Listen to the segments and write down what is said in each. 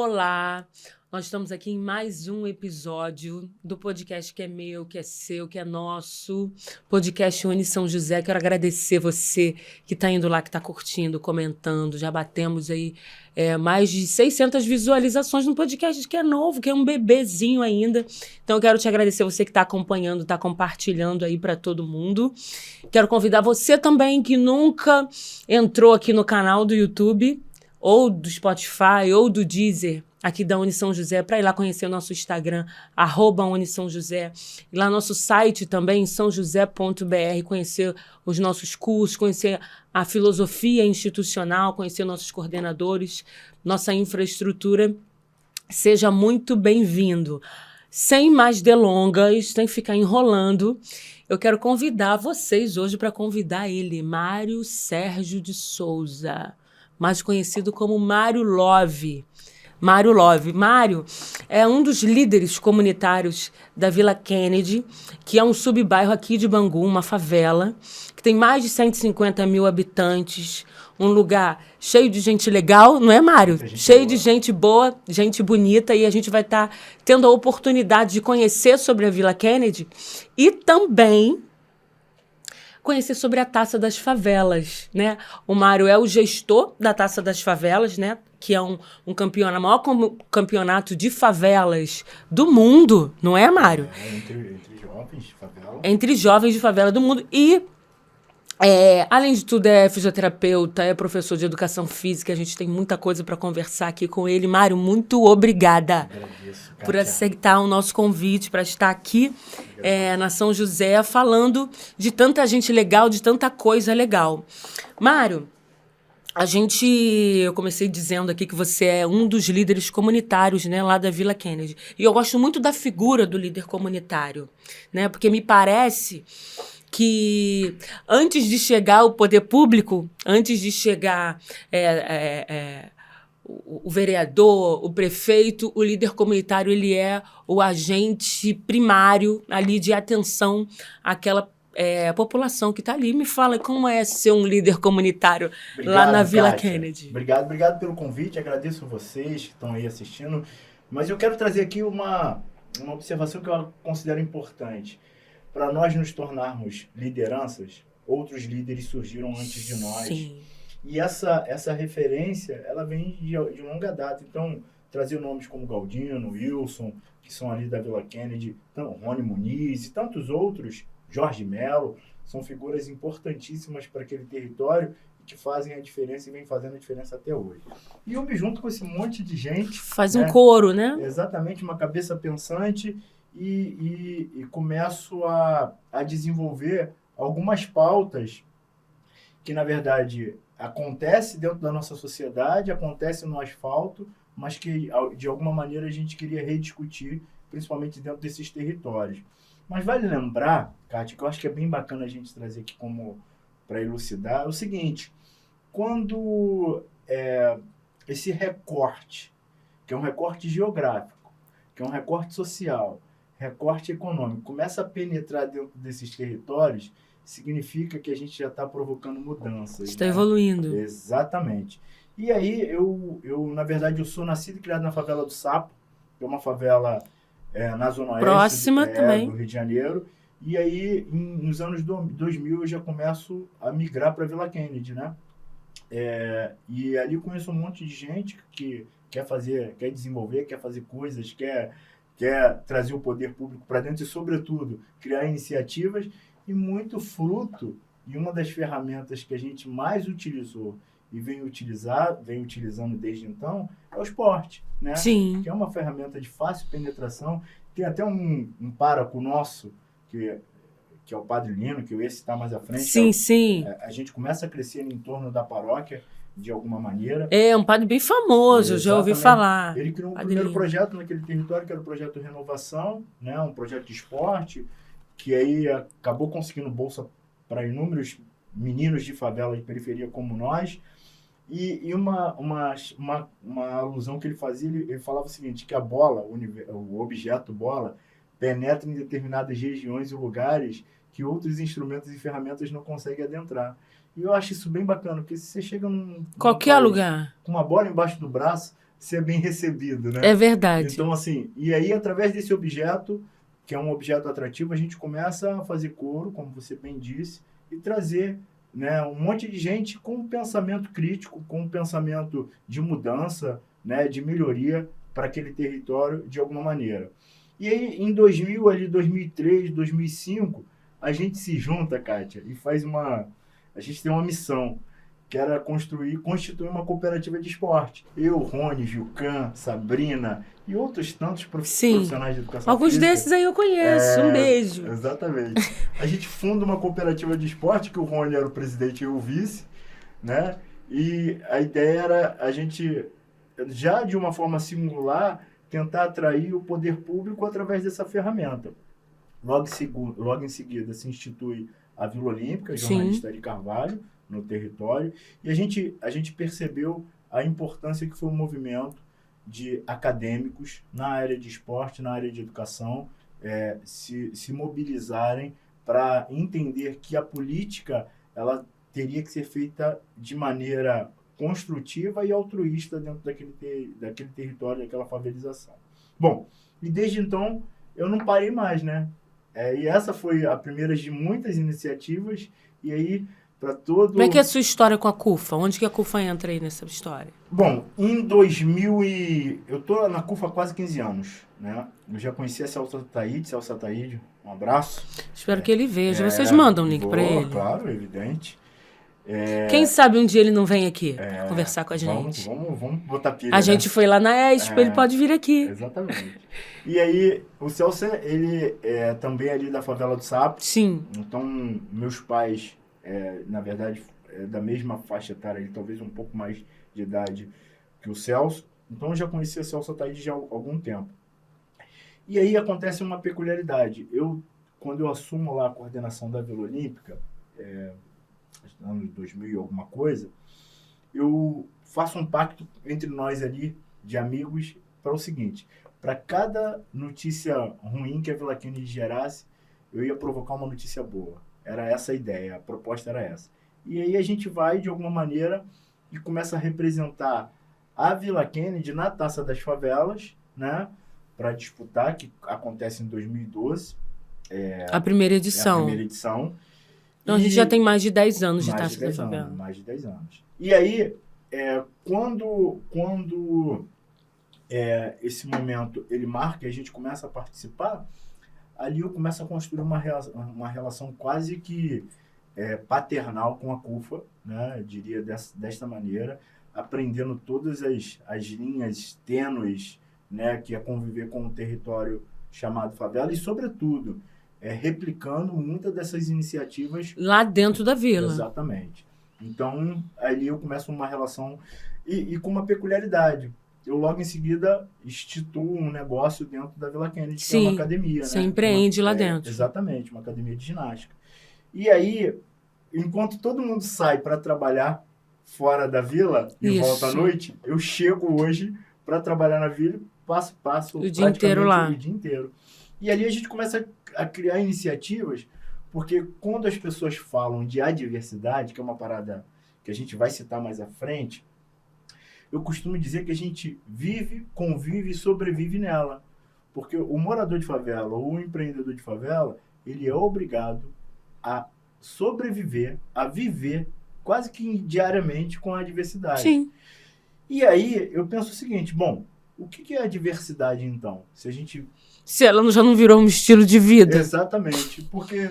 Olá, nós estamos aqui em mais um episódio do podcast que é meu, que é seu, que é nosso, podcast Uni São José. Quero agradecer você que está indo lá, que está curtindo, comentando. Já batemos aí mais de 600 visualizações no podcast que é novo, que é um bebezinho ainda. Então eu quero te agradecer, você que está acompanhando, está compartilhando aí para todo mundo. Quero convidar você também que nunca entrou aqui no canal do YouTube, ou do Spotify, ou do Deezer, aqui da Uni São José, para ir lá conhecer o nosso Instagram, @UniSãoJosé. E lá nosso site também, sãojosé.br, conhecer os nossos cursos, conhecer a filosofia institucional, conhecer nossos coordenadores, nossa infraestrutura. Seja muito bem-vindo. Sem mais delongas, sem ficar enrolando, eu quero convidar vocês hoje para convidar ele, Mário Sérgio de Souza, mais conhecido como Mário Love. Mário Love. Mário é um dos líderes comunitários da Vila Kennedy, que é um subbairro aqui de Bangu, uma favela, que tem mais de 150 mil habitantes, um lugar cheio de gente legal, não é, Mário? Cheio de gente boa, gente bonita, e a gente vai estar tendo a oportunidade de conhecer sobre a Vila Kennedy e também conhecer sobre a Taça das Favelas, né? O Mário é o gestor da Taça das Favelas, né? Que é um campeonato, maior campeonato de favelas do mundo, não é, Mário? Entre jovens de favela. Entre jovens de favela do mundo. E, além de tudo, é fisioterapeuta, é professor de educação física. A gente tem muita coisa para conversar aqui com ele. Mário, muito obrigada. Agradeço, por aceitar o nosso convite para estar aqui na São José, falando de tanta gente legal, de tanta coisa legal. Mário, eu comecei dizendo aqui que você é um dos líderes comunitários, né, lá da Vila Kennedy. E eu gosto muito da figura do líder comunitário, né, porque me parece que antes de chegar ao poder público, antes de chegar o vereador, o prefeito, o líder comunitário, ele é o agente primário ali de atenção àquela população que está ali. Me fala como é ser um líder comunitário lá na Vila Kátia. Kennedy. Obrigado pelo convite, agradeço vocês que estão aí assistindo, mas eu quero trazer aqui uma observação que eu considero importante. Para nós nos tornarmos lideranças, outros líderes surgiram antes de nós. Sim. E essa referência, ela vem de longa data. Então, trazer nomes como Galdino, Wilson, que são ali da Vila Kennedy, Rony Muniz e tantos outros, Jorge Melo, são figuras importantíssimas para aquele território e que fazem a diferença e vem fazendo a diferença até hoje. E eu me junto com esse monte de gente. Faz um coro, né? Exatamente, uma cabeça pensante e começo a desenvolver algumas pautas que, na verdade, acontece dentro da nossa sociedade, acontece no asfalto, mas que, de alguma maneira, a gente queria rediscutir, principalmente dentro desses territórios. Mas vale lembrar, Kátia, que eu acho que é bem bacana a gente trazer aqui como para elucidar, é o seguinte: quando esse recorte, que é um recorte geográfico, que é um recorte social, recorte econômico, começa a penetrar dentro desses territórios, significa que a gente já está provocando mudanças. Está evoluindo. Exatamente. E aí, na verdade, eu sou nascido e criado na favela do Sapo, que é uma favela na Zona Oeste próxima também do Rio de Janeiro. E aí, nos anos 2000, eu já começo a migrar para a Vila Kennedy, né? E ali eu conheço um monte de gente que quer desenvolver, quer fazer coisas, quer trazer o poder público para dentro e, sobretudo, criar iniciativas. E muito fruto, e uma das ferramentas que a gente mais utilizou e vem utilizando desde então, é o esporte, né? Sim. Que é uma ferramenta de fácil penetração. Tem até um pároco nosso, que é o Padre Lino, que eu ia citar mais à frente. Sim, sim. A gente começa a crescer em torno da paróquia, de alguma maneira. É um padre bem famoso, já ouvi falar. Ele criou um primeiro projeto naquele território, que era o projeto Renovação, né? Um projeto de esporte, que aí acabou conseguindo bolsa para inúmeros meninos de favela de periferia como nós. E uma alusão que ele fazia, ele falava o seguinte, que a bola, o objeto bola, penetra em determinadas regiões e lugares que outros instrumentos e ferramentas não conseguem adentrar. E eu acho isso bem bacana, porque se você chega qualquer lugar com uma bola embaixo do braço, ser bem recebido, né? É verdade. Então, assim, e aí, através desse objeto, que é um objeto atrativo, a gente começa a fazer coro, como você bem disse, e trazer, né, um monte de gente com um pensamento crítico, com um pensamento de mudança, né, de melhoria para aquele território de alguma maneira. E aí, em 2000, ali, 2003, 2005, a gente se junta, Kátia, e faz uma... A gente tem uma missão, que era constituir uma cooperativa de esporte. Eu, Rony, Gilcan, Sabrina e outros tantos profissionais de educação Alguns física. desses aí eu conheço. Um beijo. Exatamente. A gente funda uma cooperativa de esporte, que o Rony era o presidente e eu o vice, né? E a ideia era a gente, já de uma forma singular, tentar atrair o poder público através dessa ferramenta. Logo em seguida se institui a Vila Olímpica, jornalista Ari Carvalho, no território, e a gente percebeu a importância que foi o movimento de acadêmicos na área de esporte, na área de educação, se mobilizarem para entender que a política ela teria que ser feita de maneira construtiva e altruísta dentro daquele território, daquela favelização. Bom, e desde então eu não parei mais, né? E essa foi a primeira de muitas iniciativas, e aí para todo... Como é que é a sua história com a CUFA? Onde que a CUFA entra aí nessa história? Bom, em 2000 eu tô na CUFA há quase 15 anos, né? Eu já conheci a Celso Ataíde, um abraço. Espero que ele veja. Vocês mandam um link para ele? Claro, evidente. Quem sabe um dia ele não vem aqui conversar com a gente. Vamos botar pilha. A gente foi lá na Expo, ele pode vir aqui. Exatamente. E aí, o Celso, ele é também ali da favela do Sapo. Sim. Então, meus pais, na verdade, da mesma faixa etária, talvez um pouco mais de idade que o Celso. Então, eu já conhecia o Celso Ataíde já há algum tempo. E aí acontece uma peculiaridade. Quando eu assumo lá a coordenação da Vila Olímpica, ano de 2000 e alguma coisa, eu faço um pacto entre nós ali, de amigos, para o seguinte: para cada notícia ruim que a Vila Kennedy gerasse, eu ia provocar uma notícia boa. Era essa a ideia, a proposta era essa. E aí a gente vai, de alguma maneira, e começa a representar a Vila Kennedy na Taça das Favelas, né, para disputar, que acontece em 2012. A primeira edição. A primeira edição. Então, a gente já tem mais de 10 anos de Taça da Favela. Mais de 10 anos. E aí, quando esse momento ele marca e a gente começa a participar, ali eu começo a construir uma relação quase que paternal com a CUFA, né? Eu diria desta maneira, aprendendo todas as linhas tênues, né? Que é conviver com um território chamado favela e, sobretudo, replicando muitas dessas iniciativas lá dentro da vila. Exatamente. Então, ali eu começo uma relação e com uma peculiaridade. Eu, logo em seguida, instituo um negócio dentro da Vila Kennedy, que é uma academia. Você empreende lá dentro. Exatamente, uma academia de ginástica. E aí, enquanto todo mundo sai para trabalhar fora da vila e volta à noite, eu chego hoje para trabalhar na vila e passo o dia inteiro lá. O dia inteiro. E ali a gente começa a criar iniciativas, porque quando as pessoas falam de adversidade, que é uma parada que a gente vai citar mais à frente, eu costumo dizer que a gente vive, convive e sobrevive nela. Porque o morador de favela ou o empreendedor de favela, ele é obrigado a sobreviver, a viver quase que diariamente com a adversidade. Sim. E aí eu penso o seguinte, bom, o que é a diversidade então? Se ela já não virou um estilo de vida. Exatamente, porque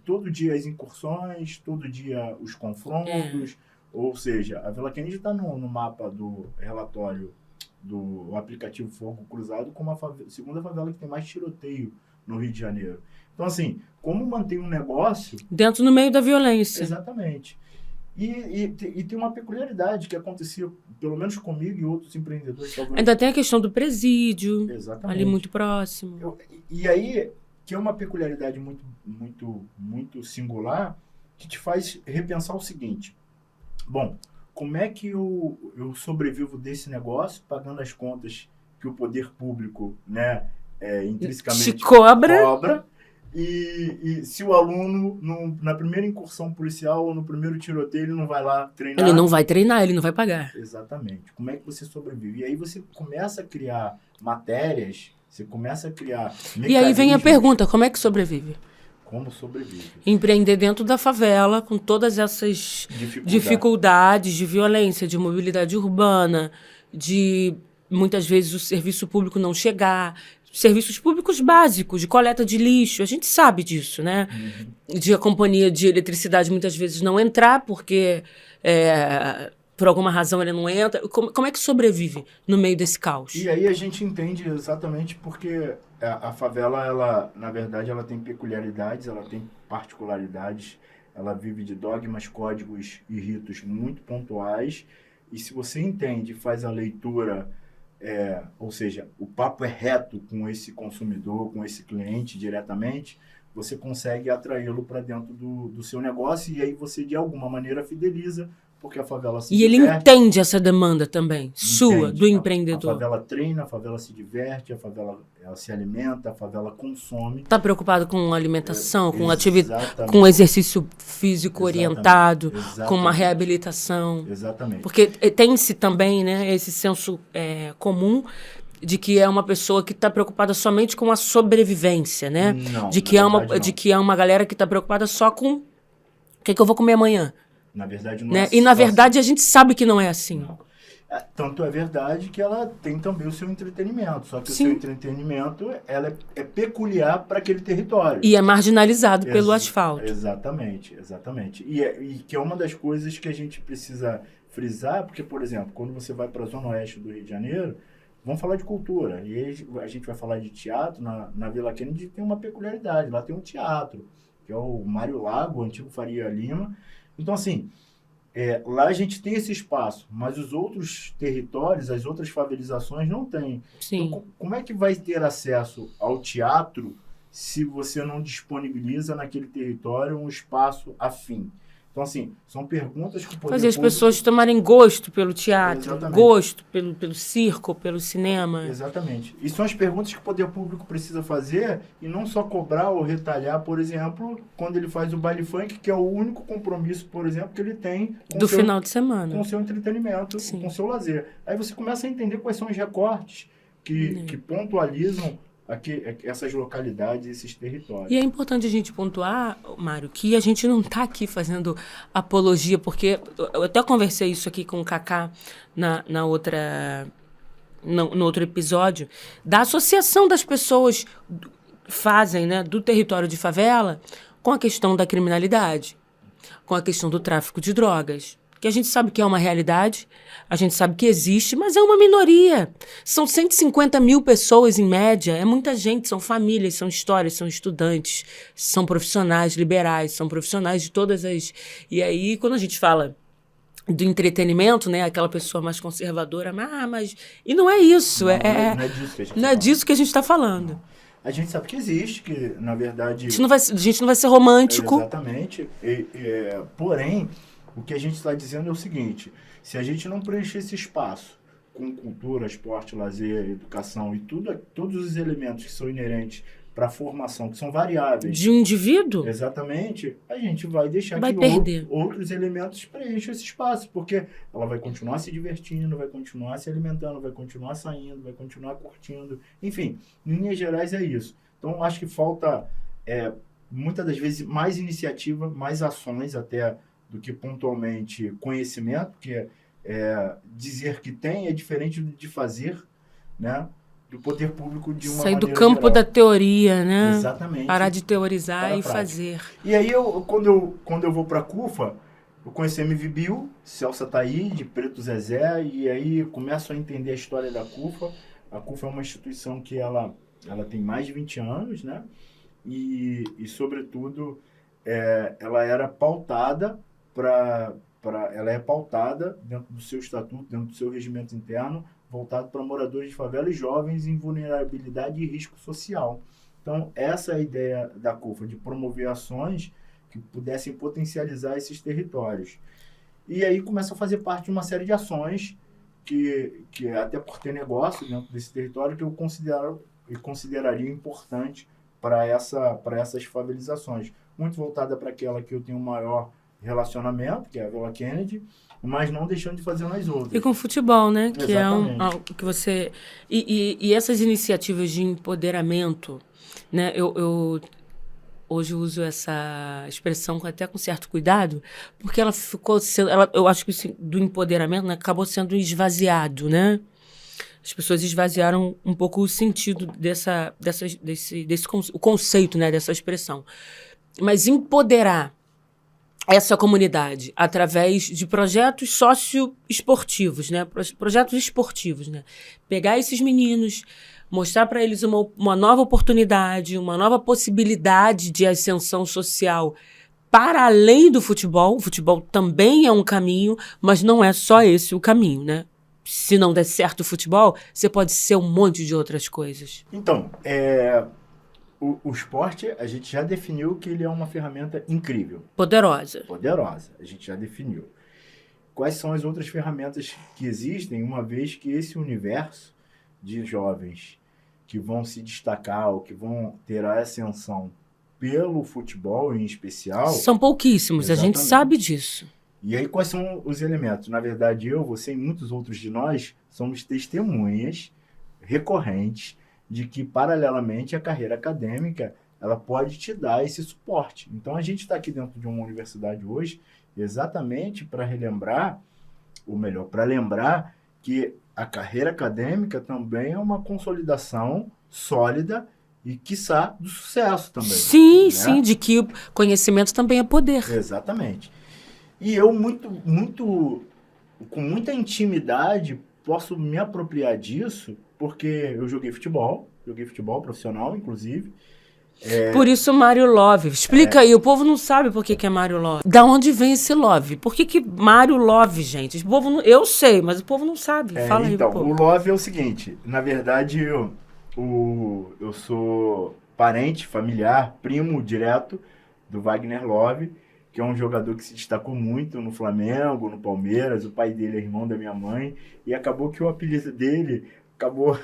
todo dia as incursões, todo dia os confrontos, ou seja, a Vila Kennedy está no mapa do relatório do aplicativo Fogo Cruzado como a segunda favela que tem mais tiroteio no Rio de Janeiro. Então, assim, como manter um negócio... Dentro no meio da violência. Exatamente. E tem uma peculiaridade que acontecia, pelo menos comigo e outros empreendedores. Talvez. Ainda tem a questão do presídio. Exatamente. Ali muito próximo. E aí, que é uma peculiaridade muito, muito, muito singular, que te faz repensar o seguinte. Bom, como é que eu sobrevivo desse negócio, pagando as contas que o poder público, né, intrinsecamente te cobra, E se o aluno, na primeira incursão policial ou no primeiro tiroteio, ele não vai lá treinar... Ele não vai treinar, ele não vai pagar. Exatamente. Como é que você sobrevive? E aí você começa a criar matérias, você começa a criar mecanismos... E aí vem a pergunta, como é que sobrevive? Como sobrevive? Empreender dentro da favela, com todas essas dificuldades de violência, de mobilidade urbana, de muitas vezes o serviço público não chegar, serviços públicos básicos, de coleta de lixo, a gente sabe disso, né? De a companhia de eletricidade muitas vezes não entrar, porque por alguma razão ele não entra. Como é que sobrevive no meio desse caos? E aí a gente entende exatamente porque a favela, ela, na verdade, ela tem peculiaridades, ela tem particularidades, ela vive de dogmas, códigos e ritos muito pontuais, e se você entende, faz a leitura, ou seja, o papo é reto com esse consumidor, com esse cliente diretamente, você consegue atraí-lo para dentro do seu negócio, e aí você, de alguma maneira, fideliza, porque a favela se diverte. E ele entende essa demanda também, sua, do empreendedor. A favela treina, a favela se diverte, a favela ela se alimenta, a favela consome. Está preocupado com alimentação, com atividade, com exercício físico orientado, com uma reabilitação. Exatamente. Porque tem-se também, né, esse senso comum de que é uma pessoa que está preocupada somente com a sobrevivência, né? Não, de que é uma galera que está preocupada só com o que eu vou comer amanhã. Na verdade, não né? E, na verdade, a gente sabe que não é assim. Não. Tanto é verdade que ela tem também o seu entretenimento. Só que o seu entretenimento ela é peculiar para aquele território. E é marginalizado pelo asfalto. Exatamente. E que é uma das coisas que a gente precisa frisar, porque, por exemplo, quando você vai para a Zona Oeste do Rio de Janeiro, vamos falar de cultura. E aí a gente vai falar de teatro. Na Vila Kennedy tem uma peculiaridade. Lá tem um teatro, que é o Mário Lago, o antigo Faria Lima. Então, assim, lá a gente tem esse espaço, mas os outros territórios, as outras favelizações não têm. Sim. Então, como é que vai ter acesso ao teatro se você não disponibiliza naquele território um espaço afim? Então, assim, são perguntas que o poder fazer as pessoas tomarem gosto pelo teatro, Exatamente. Gosto pelo circo, pelo cinema. Exatamente. E são as perguntas que o poder público precisa fazer e não só cobrar ou retalhar, por exemplo, quando ele faz o baile funk, que é o único compromisso, por exemplo, que ele tem do final de semana. Com o seu entretenimento, com o seu lazer. Aí você começa a entender quais são os recortes que pontualizam essas localidades, esses territórios. E é importante a gente pontuar, Mário, que a gente não está aqui fazendo apologia, porque eu até conversei isso aqui com o Cacá no outro episódio, da associação das pessoas fazem, né, do território de favela com a questão da criminalidade, com a questão do tráfico de drogas. Que a gente sabe que é uma realidade, a gente sabe que existe, mas é uma minoria. São 150 mil pessoas, em média, é muita gente, são famílias, são histórias, são estudantes, são profissionais liberais, são profissionais de todas as... E aí, quando a gente fala do entretenimento, né, aquela pessoa mais conservadora, mas... E não é isso, não é disso que a gente está falando. Não. A gente sabe que existe, que, na verdade... A gente não vai ser romântico. Exatamente. Porém... O que a gente está dizendo é o seguinte, se a gente não preencher esse espaço com cultura, esporte, lazer, educação e todos os elementos que são inerentes para a formação, que são variáveis... De um indivíduo? Exatamente. A gente vai deixar que outros elementos preencham esse espaço, porque ela vai continuar se divertindo, vai continuar se alimentando, vai continuar saindo, vai continuar curtindo. Enfim, em linhas gerais é isso. Então, acho que falta, muitas das vezes, mais iniciativa, mais ações até... do que pontualmente conhecimento, que dizer que tem é diferente de fazer, né? Do poder público de uma maneira sair do campo geral. Da teoria, né? Exatamente. Parar de teorizar e fazer. E aí, quando eu vou para a CUFA, eu conheci a MV Bill, Celso Ataíde, Preto Zezé, e aí começo a entender a história da CUFA. A CUFA é uma instituição que ela tem mais de 20 anos, né? E sobretudo, ela era pautada ela é pautada dentro do seu estatuto, dentro do seu regimento interno, voltado para moradores de favela e jovens em vulnerabilidade e risco social. Então, essa é a ideia da CUFA, de promover ações que pudessem potencializar esses territórios. E aí começa a fazer parte de uma série de ações que até por ter negócio dentro desse território, que eu consideraria importante para essas favelizações. Muito voltada para aquela que eu tenho maior relacionamento, que é a Vila Kennedy, mas não deixando de fazer nas outras. E com futebol, né? Que Exatamente. é algo que você... E essas iniciativas de empoderamento, né? Eu hoje uso essa expressão até com certo cuidado, porque ela ficou sendo... eu acho que do empoderamento, né, acabou sendo esvaziado, né? As pessoas esvaziaram um pouco o sentido o conceito, né, dessa expressão. Mas empoderar essa comunidade através de projetos socioesportivos, né? Projetos esportivos, né? Pegar esses meninos, mostrar para eles uma nova oportunidade, uma nova possibilidade de ascensão social para além do futebol. O futebol também é um caminho, mas não é só esse o caminho, né? Se não der certo o futebol, você pode ser um monte de outras coisas. Então, o esporte, a gente já definiu que ele é uma ferramenta incrível. Poderosa. Poderosa, a gente já definiu. Quais são as outras ferramentas que existem, uma vez que esse universo de jovens que vão se destacar ou que vão ter a ascensão pelo futebol em especial... São pouquíssimos, Exatamente. A gente sabe disso. E aí, quais são os elementos? Na verdade, você e muitos outros de nós somos testemunhas recorrentes de que, paralelamente, a carreira acadêmica ela pode te dar esse suporte. Então, a gente está aqui dentro de uma universidade hoje exatamente para relembrar, ou melhor, para lembrar que a carreira acadêmica também é uma consolidação sólida e, quiçá, do sucesso também. Sim, né? Sim, de que conhecimento também é poder. Exatamente. E eu, com muita intimidade, posso me apropriar disso, porque eu joguei futebol profissional, inclusive. Por isso, Mário Love. Explica aí, o povo não sabe por que é Mário Love. Da onde vem esse Love? Por que Mário Love, gente? O povo não, eu sei, mas o povo não sabe. Fala então, aí, povo. O Love é o seguinte, na verdade, eu sou parente, familiar, primo direto do Wagner Love, que é um jogador que se destacou muito no Flamengo, no Palmeiras. O pai dele é irmão da minha mãe, e acabou que o apelido dele acabou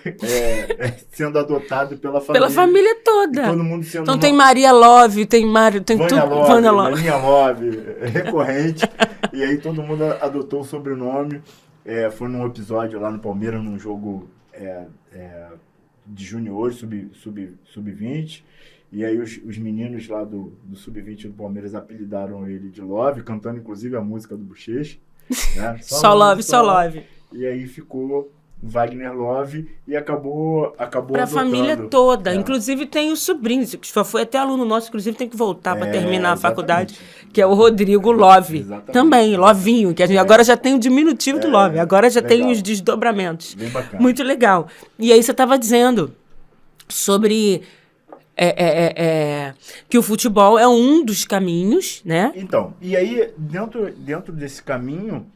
sendo adotado pela família. Pela família toda. Todo mundo sendo então tem Maria Love, tem Mário, tem Vânia tudo. Love, Vânia Love. Maninha Love, recorrente. E aí todo mundo adotou o sobrenome. Foi num episódio lá no Palmeiras, num jogo de juniores, sub-20. E aí os meninos lá do Sub-20 do Palmeiras apelidaram ele de Love, cantando inclusive a música do Bochecha. Né? Só Love. E aí ficou Wagner Love e acabou pra família toda. Inclusive tem os sobrinhos, que foi até aluno nosso, inclusive tem que voltar para terminar a faculdade, que é o Rodrigo Love. Exatamente. Também, Lovinho, que a gente agora já tem o diminutivo do Love, agora já legal. Tem os desdobramentos. Bem bacana. Muito legal. E aí você estava dizendo sobre... que o futebol é um dos caminhos, né? Então, e aí, dentro desse caminho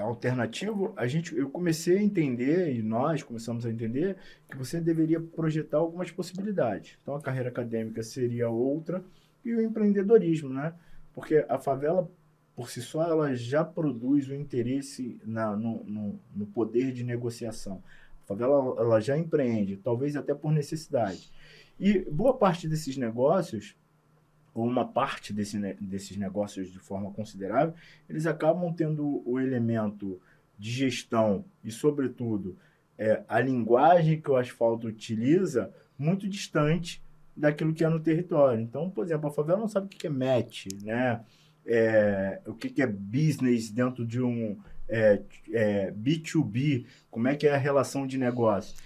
alternativo, eu comecei a entender, e nós começamos a entender, que você deveria projetar algumas possibilidades. Então, a carreira acadêmica seria outra, e o empreendedorismo, né? Porque a favela, por si só, ela já produz o interesse no poder de negociação. A favela ela já empreende, talvez até por necessidade. E boa parte desses negócios, ou uma parte desses negócios de forma considerável, eles acabam tendo o elemento de gestão e, sobretudo, a linguagem que o asfalto utiliza muito distante daquilo que é no território. Então, por exemplo, a favela não sabe o que é match, né? O que é business dentro de um... B2B, como é que é a relação de negócio.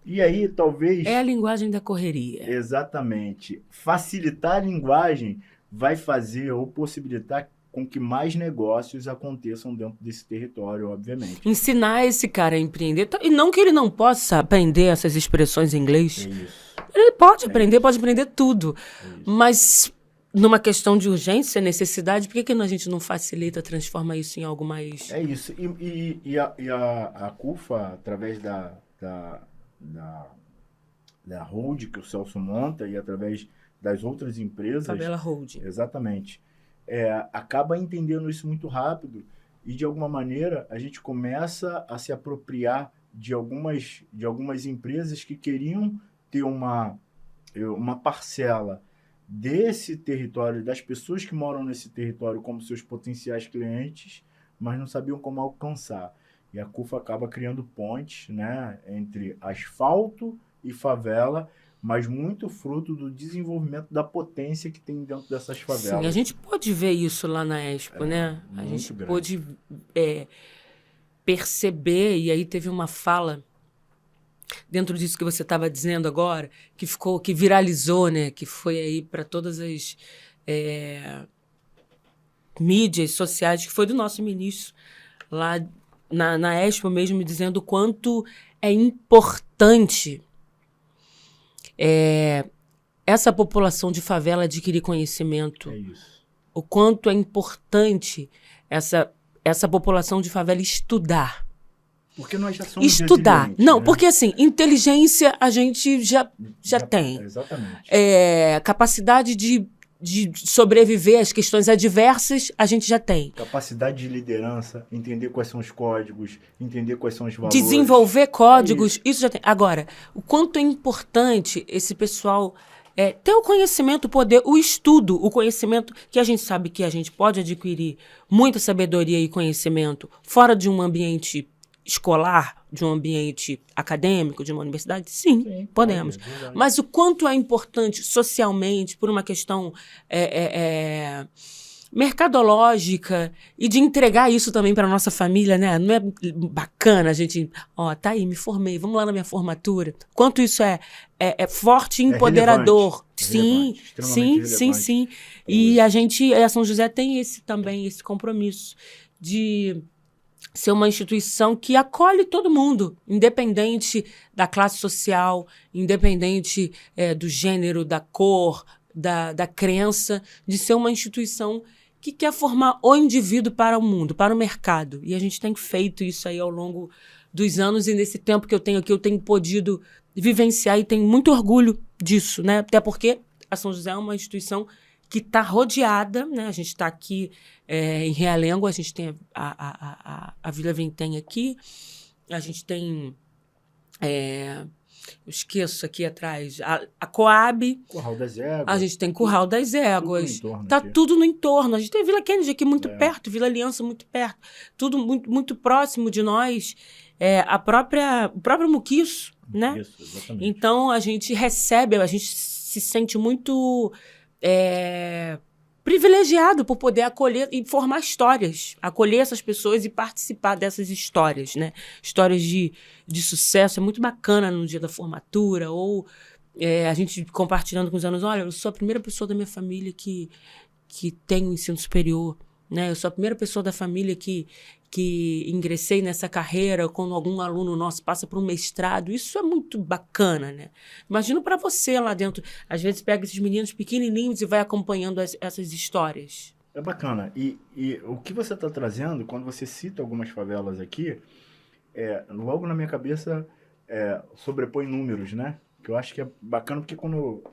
E aí, talvez... É a linguagem da correria. Exatamente. Facilitar a linguagem vai fazer ou possibilitar com que mais negócios aconteçam dentro desse território, obviamente. Ensinar esse cara a empreender. E não que ele não possa aprender essas expressões em inglês. É isso. Ele pode aprender tudo. Mas... numa questão de urgência, necessidade, por que a gente não facilita, transforma isso em algo mais... É isso. E a CUFA, através da Hold, que o Celso monta, e através das outras empresas... Favela Hold. Exatamente. Acaba entendendo isso muito rápido e, de alguma maneira, a gente começa a se apropriar de algumas empresas que queriam ter uma uma parcela desse território, das pessoas que moram nesse território como seus potenciais clientes, mas não sabiam como alcançar. E a CUFA acaba criando pontes, né, entre asfalto e favela, mas muito fruto do desenvolvimento da potência que tem dentro dessas favelas. Sim, a gente pôde ver isso lá na Expo, né? A gente pôde perceber, e aí teve uma fala dentro disso que você estava dizendo agora, que viralizou, né? Que foi aí para todas as mídias sociais, que foi do nosso ministro lá na Expo mesmo, dizendo o quanto é importante essa população de favela adquirir conhecimento. É isso. O quanto é importante essa população de favela estudar. Porque nós já somos estudar. Não, né? porque assim, inteligência a gente já tem. Exatamente. Capacidade de sobreviver às questões adversas, a gente já tem. Capacidade de liderança, entender quais são os códigos, entender quais são os valores. Desenvolver códigos, isso já tem. Agora, o quanto é importante esse pessoal ter o conhecimento, o poder, o estudo, o conhecimento, que a gente sabe que a gente pode adquirir muita sabedoria e conhecimento fora de um ambiente escolar, de um ambiente acadêmico, de uma universidade? Sim, podemos. Mas o quanto é importante socialmente, por uma questão mercadológica, e de entregar isso também para nossa família, né? Não é bacana a gente... tá aí, me formei, vamos lá na minha formatura. Quanto isso é forte e empoderador. Sim. E a São José tem esse compromisso de ser uma instituição que acolhe todo mundo, independente da classe social, independente do gênero, da cor, da crença, de ser uma instituição que quer formar o indivíduo para o mundo, para o mercado. E a gente tem feito isso aí ao longo dos anos, e nesse tempo que eu tenho aqui, eu tenho podido vivenciar e tenho muito orgulho disso, né? Até porque a São José é uma instituição que está rodeada, né? A gente está aqui em Realengo, a gente tem a Vila Vintém aqui, a gente tem, eu esqueço aqui atrás, a Coab. Curral das Éguas. A gente tem Curral das Éguas. Está tudo no entorno. A gente tem Vila Kennedy aqui muito perto, Vila Aliança muito perto, tudo muito, muito próximo de nós. O próprio Muquiço, né? Isso, exatamente. Então, a gente recebe, a gente se sente muito privilegiado por poder acolher e formar histórias, acolher essas pessoas e participar dessas histórias, né? Histórias de sucesso. É muito bacana no dia da formatura, ou a gente compartilhando com os alunos, olha, eu sou a primeira pessoa da minha família que tem o ensino superior, né? Eu sou a primeira pessoa da família que ingressei nessa carreira quando algum aluno nosso passa por um mestrado. Isso é muito bacana, né? Imagina para você lá dentro. Às vezes pega esses meninos pequenininhos e vai acompanhando essas histórias. É bacana. E o que você está trazendo, quando você cita algumas favelas aqui, logo na minha cabeça sobrepõe números, né? Que eu acho que é bacana, porque quando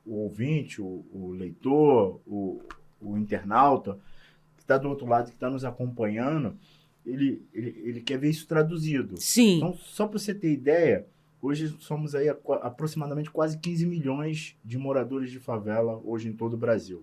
o ouvinte, o leitor, o internauta, está do outro lado, que está nos acompanhando, ele quer ver isso traduzido. Sim. Então, só para você ter ideia, hoje somos aí aproximadamente quase 15 milhões de moradores de favela hoje em todo o Brasil.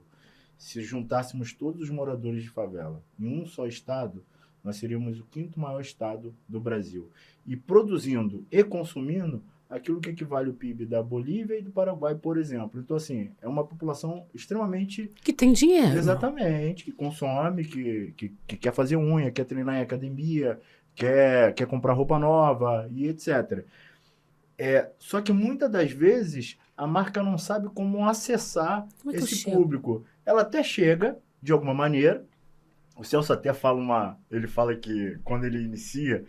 Se juntássemos todos os moradores de favela em um só estado, nós seríamos o 5º maior estado do Brasil. E produzindo e consumindo aquilo que equivale ao PIB da Bolívia e do Paraguai, por exemplo. Então, assim, é uma população extremamente... Que tem dinheiro. Exatamente, que consome, que quer fazer unha, quer treinar em academia, quer comprar roupa nova e etc. Só que muitas das vezes a marca não sabe como acessar esse público. Ela até chega, de alguma maneira. O Celso até ele fala que quando ele inicia...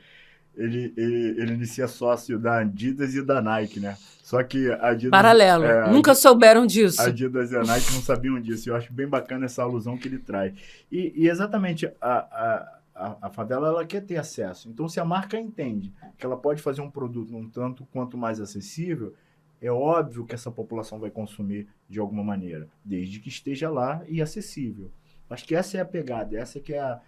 Ele inicia sócio da Adidas e da Nike, né? Só que a Adidas... Paralelo. Nunca souberam disso. A Adidas e a Nike não sabiam disso. Eu acho bem bacana essa alusão que ele traz. E exatamente, a favela, ela quer ter acesso. Então, se a marca entende que ela pode fazer um produto um tanto quanto mais acessível, é óbvio que essa população vai consumir de alguma maneira, desde que esteja lá e acessível. Acho que essa é a pegada, essa que é a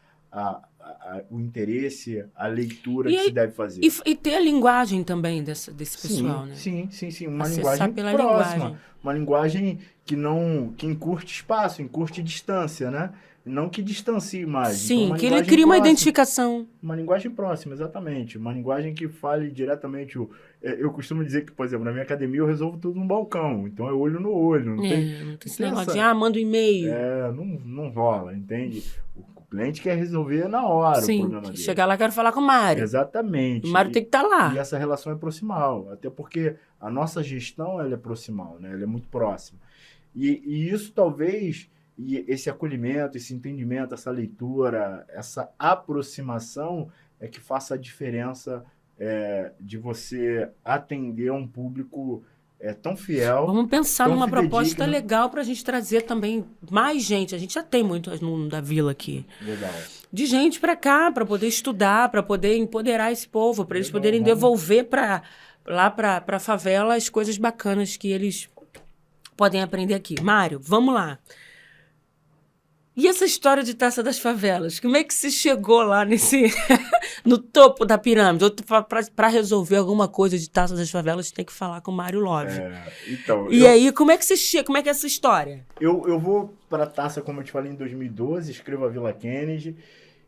o interesse, a leitura E que aí- se deve fazer. E ter a linguagem também desse pessoal, né? Sim. Uma Acessar linguagem pela próxima. linguagem. Uma linguagem que encurte espaço, encurte distância, né? Não que distancie mais. Então, Sim, uma que ele linguagem cria uma próxima. identificação. Uma linguagem próxima, exatamente. Uma linguagem que fale diretamente. Eu costumo dizer que, por exemplo, na minha academia eu resolvo tudo no balcão. Então é olho no olho. Não tem Não tem esse tem negócio essa- de, manda um e-mail. não rola, entende? O cliente quer resolver na hora o Sim, problema dele. chegar lá, quero falar com o Mário. Exatamente. O Mário tem que estar lá. E essa relação é proximal, até porque a nossa gestão ela é proximal, né? Ela é muito próxima. E isso talvez, e esse acolhimento, esse entendimento, essa leitura, essa aproximação é que faça a diferença de você atender um público tão fiel. Vamos pensar tão numa fidedigno. proposta legal para a gente trazer também mais gente. A gente já tem muito aluno da Vila aqui. Legal. De gente para cá, para poder estudar, para poder empoderar esse povo, para eles Legal, poderem vamos. devolver lá para a favela as coisas bacanas que eles podem aprender aqui. Mário, vamos lá. E essa história de Taça das Favelas? Como é que você chegou lá no topo da pirâmide? Para resolver alguma coisa de Taça das Favelas, tem que falar com o Mário Love. Então, E aí, como é que você chega? Como é que é essa história? eu vou para a Taça, como eu te falei, em 2012, escrevo a Vila Kennedy,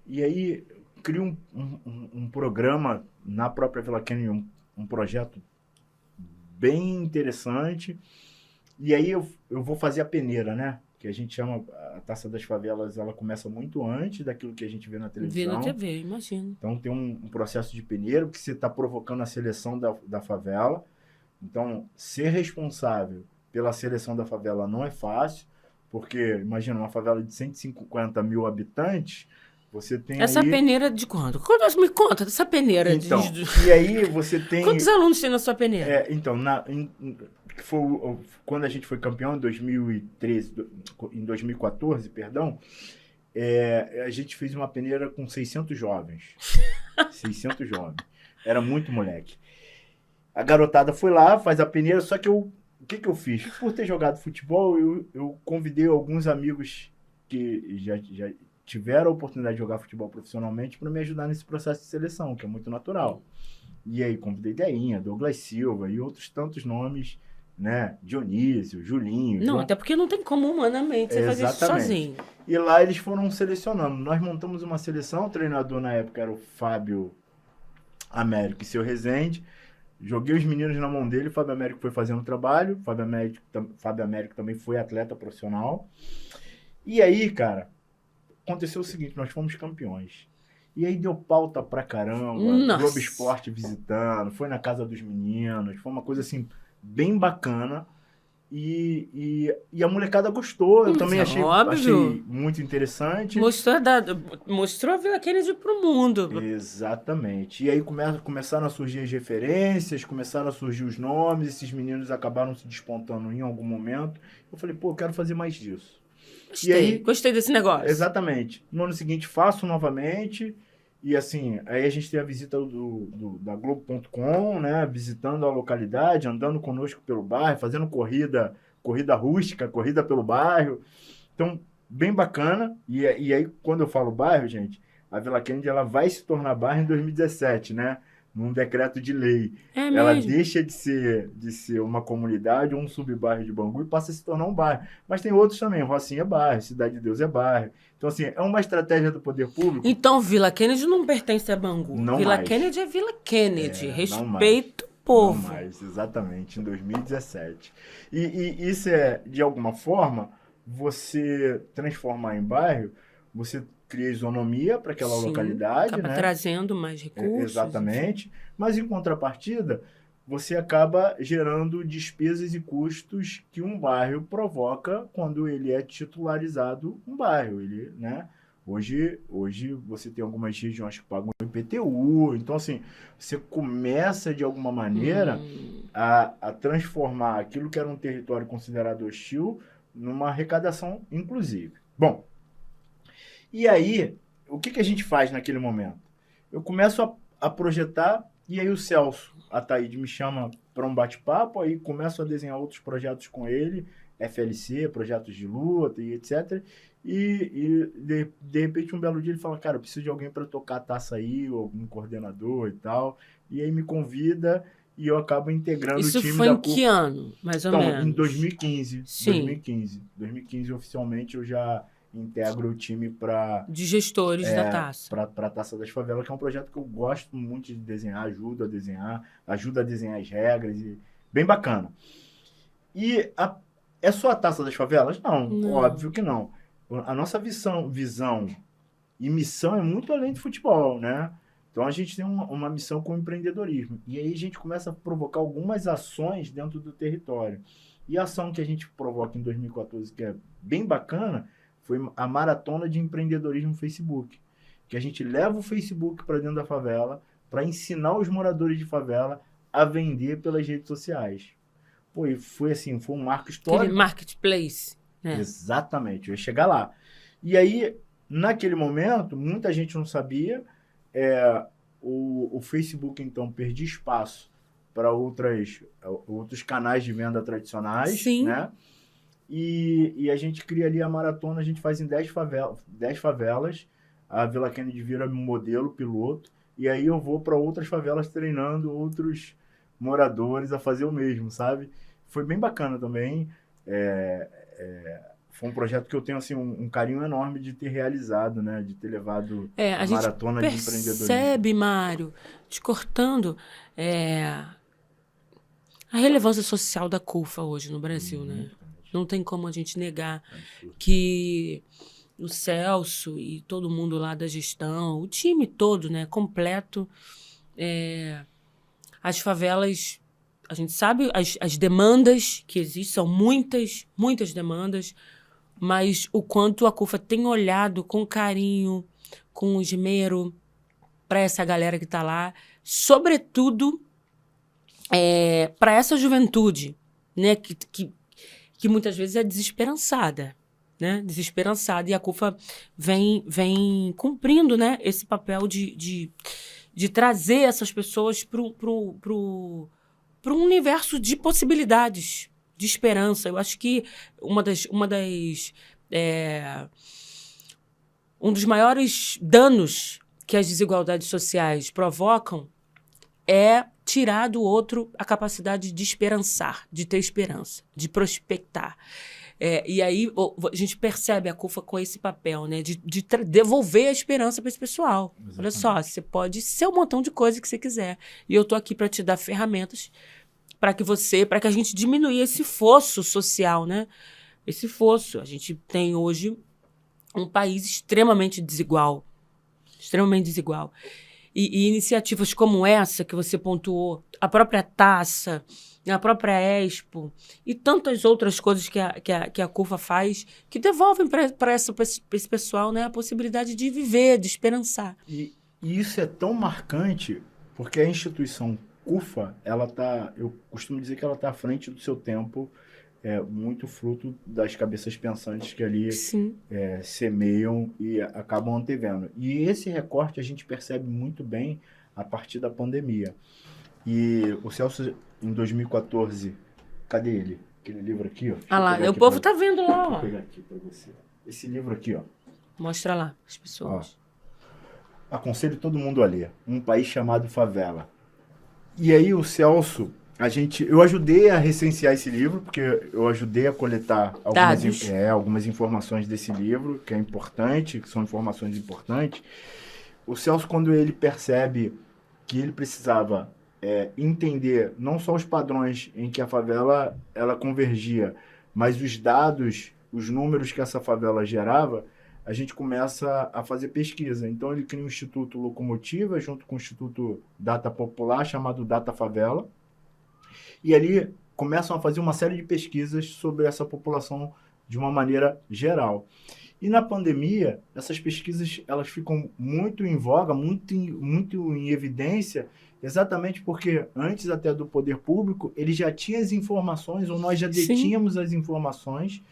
e aí crio um programa na própria Vila Kennedy, um projeto bem interessante, e aí eu vou fazer a peneira, né? Que a gente chama a Taça das Favelas, ela começa muito antes daquilo que a gente vê na televisão. Vi na TV, imagino. Então tem um processo de peneira, que você está provocando a seleção da favela. Então, ser responsável pela seleção da favela não é fácil, porque, imagina, uma favela de 150 mil habitantes, você tem Essa aí... peneira de quanto? Me conta dessa peneira. Então, e aí você tem... Quantos alunos tem na sua peneira? Então, quando a gente foi campeão em 2014, perdão, a gente fez uma peneira com 600 jovens. 600 jovens. Era muito moleque. A garotada foi lá, faz a peneira, só que o que eu fiz? Por ter jogado futebol, eu convidei alguns amigos que já tiveram a oportunidade de jogar futebol profissionalmente para me ajudar nesse processo de seleção, que é muito natural. E aí convidei Deinha, Douglas Silva e outros tantos nomes, né? Dionísio, Julinho. Não, até porque não tem como humanamente você fazer isso sozinho. E lá eles foram selecionando. Nós montamos uma seleção, o treinador na época era o Fábio Américo e seu Rezende. Joguei os meninos na mão dele, o Fábio Américo foi fazendo o trabalho, Fábio Américo também foi atleta profissional. E aí, cara, aconteceu o seguinte, nós fomos campeões. E aí deu pauta pra caramba, Globo Esporte visitando, foi na casa dos meninos, foi uma coisa assim, bem bacana. E a molecada gostou, eu também achei muito interessante. Mostrou a Vila Kennedy pro mundo. Exatamente. E aí começaram a surgir as referências, começaram a surgir os nomes, esses meninos acabaram se despontando em algum momento. Eu falei, eu quero fazer mais disso. Gostei desse negócio. Exatamente. No ano seguinte faço novamente. E assim, aí a gente tem a visita da Globo.com, né? Visitando a localidade, andando conosco pelo bairro, fazendo corrida rústica, corrida pelo bairro. Então, bem bacana. E aí, quando eu falo bairro, gente, a Vila Kennedy ela vai se tornar bairro em 2017, né? Num decreto de lei. Ela deixa de ser uma comunidade ou um subbairro de Bangu e passa a se tornar um bairro. Mas tem outros também. Rocinha é bairro, Cidade de Deus é bairro. Então, assim, é uma estratégia do poder público. Então, Vila Kennedy não pertence a Bangu. Não Vila mais. Kennedy é Vila Kennedy. Respeito o povo. Não mais, exatamente, em 2017. E isso de alguma forma, você transformar em bairro, você cria isonomia para aquela localidade, acaba trazendo mais recursos. Exatamente. Mas, em contrapartida, você acaba gerando despesas e custos que um bairro provoca quando ele é titularizado um bairro. Ele, né? Hoje você tem algumas regiões que pagam IPTU. Então, assim, você começa, de alguma maneira, a transformar aquilo que era um território considerado hostil numa arrecadação inclusive. Bom, e aí, o que a gente faz naquele momento? Eu começo a projetar, e aí o Celso Ataíde me chama para um bate-papo, aí começo a desenhar outros projetos com ele, FLC, projetos de luta e etc. E de repente, um belo dia, ele fala, cara, eu preciso de alguém para tocar a taça aí, ou algum coordenador e tal. E aí me convida e eu acabo integrando Isso o time foi da em que ano, mais ou menos? Em 2015. Sim. 2015, oficialmente, eu já integro o time para De gestores da taça. para a Taça das Favelas, que é um projeto que eu gosto muito de desenhar, ajuda a desenhar as regras, e bem bacana. E é só a Taça das Favelas? Não, óbvio que não. A nossa visão e missão é muito além de futebol, né? Então a gente tem uma missão com o empreendedorismo. E aí a gente começa a provocar algumas ações dentro do território. E a ação que a gente provoca em 2014, que é bem bacana, foi a Maratona de Empreendedorismo Facebook. Que a gente leva o Facebook para dentro da favela para ensinar os moradores de favela a vender pelas redes sociais. Pô, e foi assim, foi um marco histórico. Aquele marketplace, né? Exatamente, eu ia chegar lá. E aí, naquele momento, muita gente não sabia, o Facebook, então, perdia espaço para outros canais de venda tradicionais, Sim. né? E a gente cria ali a maratona, a gente faz em 10 favelas, a Vila Kennedy vira modelo, piloto, e aí eu vou para outras favelas treinando outros moradores a fazer o mesmo, sabe? Foi bem bacana também. Foi um projeto que eu tenho assim, um carinho enorme de ter realizado, né? De ter levado a maratona de empreendedorismo. Percebe, Mário, te cortando, a relevância social da CUFA hoje no Brasil, né? Não tem como a gente negar que o Celso e todo mundo lá da gestão, o time todo, né, completo, as favelas, a gente sabe as demandas que existem, são muitas demandas, mas o quanto a CUFA tem olhado com carinho, com esmero para essa galera que está lá, sobretudo para essa juventude, né, que muitas vezes é desesperançada, né? Desesperançada. E a CUFA vem cumprindo, né, esse papel de trazer essas pessoas para um universo de possibilidades, de esperança. Eu acho que um dos maiores danos que as desigualdades sociais provocam é tirar do outro a capacidade de esperançar, de ter esperança, de prospectar. E aí a gente percebe a CUFA com esse papel, né, de devolver a esperança para esse pessoal. Exatamente. Olha só, você pode ser um montão de coisa que você quiser. E eu estou aqui para te dar ferramentas para que a gente diminua esse fosso social, né? Esse fosso. A gente tem hoje um país extremamente desigual. Extremamente desigual. E iniciativas como essa que você pontuou, a própria Taça, a própria Expo e tantas outras coisas que a CUFA faz, que devolvem para esse pessoal, né, a possibilidade de viver, de esperançar. E isso é tão marcante porque a instituição CUFA, eu costumo dizer que ela está à frente do seu tempo, muito fruto das cabeças pensantes que ali semeiam e acabam antevendo. E esse recorte a gente percebe muito bem a partir da pandemia. E o Celso, em 2014, cadê ele? Aquele livro aqui, ó. Ah lá, o povo tá vendo lá, ó. Vou pegar aqui para você. Esse livro aqui, ó. Mostra lá, as pessoas. Ó. Aconselho todo mundo a ler. Um País Chamado Favela. E aí o Celso... Eu ajudei a recensear esse livro, porque eu ajudei a coletar algumas informações desse livro, que é importante, que são informações importantes. O Celso, quando ele percebe que ele precisava entender não só os padrões em que a favela ela convergia, mas os dados, os números que essa favela gerava, a gente começa a fazer pesquisa. Então ele cria um Instituto Locomotiva, junto com o Instituto Data Popular, chamado Data Favela. E ali começam a fazer uma série de pesquisas sobre essa população de uma maneira geral. E na pandemia, essas pesquisas elas ficam muito em voga, muito em evidência, exatamente porque antes até do poder público, ele já tinha as informações, ou nós já detínhamos as informações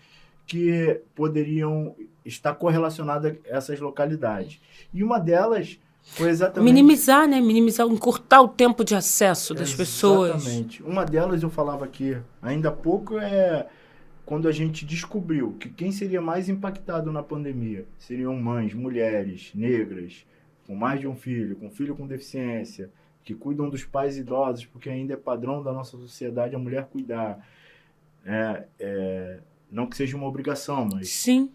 que poderiam estar correlacionadas a essas localidades. E uma delas... foi exatamente... Minimizar, né? Encurtar o tempo de acesso das pessoas. Exatamente. Uma delas eu falava aqui ainda há pouco quando a gente descobriu que quem seria mais impactado na pandemia seriam mães, mulheres, negras, com mais de um filho, com filho com deficiência, que cuidam dos pais idosos, porque ainda é padrão da nossa sociedade a mulher cuidar. Não que seja uma obrigação, mas... Sim.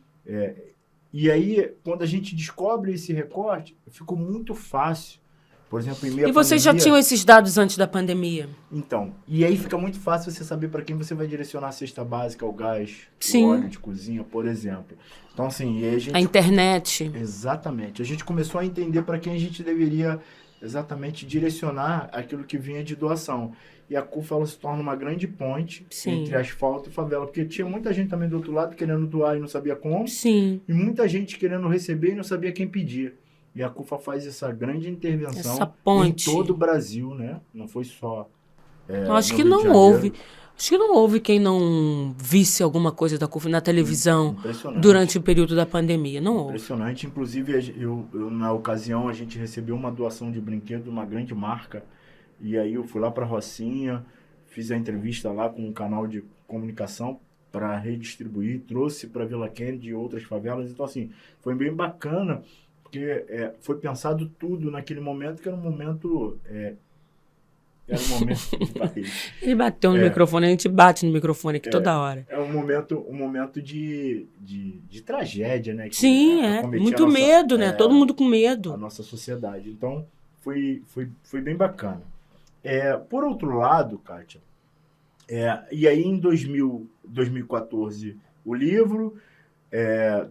E aí, quando a gente descobre esse recorte, ficou muito fácil. Por exemplo, em meio à E vocês já pandemia... tinham esses dados antes da pandemia? Então, e aí fica muito fácil você saber para quem você vai direcionar a cesta básica, o gás, Sim. o óleo de cozinha, por exemplo. Então, assim, e aí A internet. Exatamente. A gente começou a entender para quem a gente deveria exatamente direcionar aquilo que vinha de doação. E a CUFA, ela se torna uma grande ponte entre asfalto e favela, porque tinha muita gente também do outro lado querendo doar e não sabia como. Sim. E muita gente querendo receber e não sabia quem pedir. E a CUFA faz essa grande intervenção essa ponte. em todo o Brasil, né? Não foi só acho que não houve. Acho que não houve quem não visse alguma coisa da CUFA na televisão durante o período da pandemia. Não houve. Impressionante. Inclusive, eu, na ocasião, a gente recebeu uma doação de brinquedo de uma grande marca. E aí eu fui lá para Rocinha, fiz a entrevista lá com um canal de comunicação para redistribuir, trouxe para Vila Kennedy e outras favelas. Então, assim, foi bem bacana, porque foi pensado tudo naquele momento, que era um momento... Era um momento de bater. Ele bateu no microfone, a gente bate no microfone aqui toda hora. É um momento de tragédia, né? Que sim, muito medo, né? Todo mundo com medo. A nossa sociedade. Então, foi bem bacana. Por outro lado, Kátia, e aí em 2014 o livro,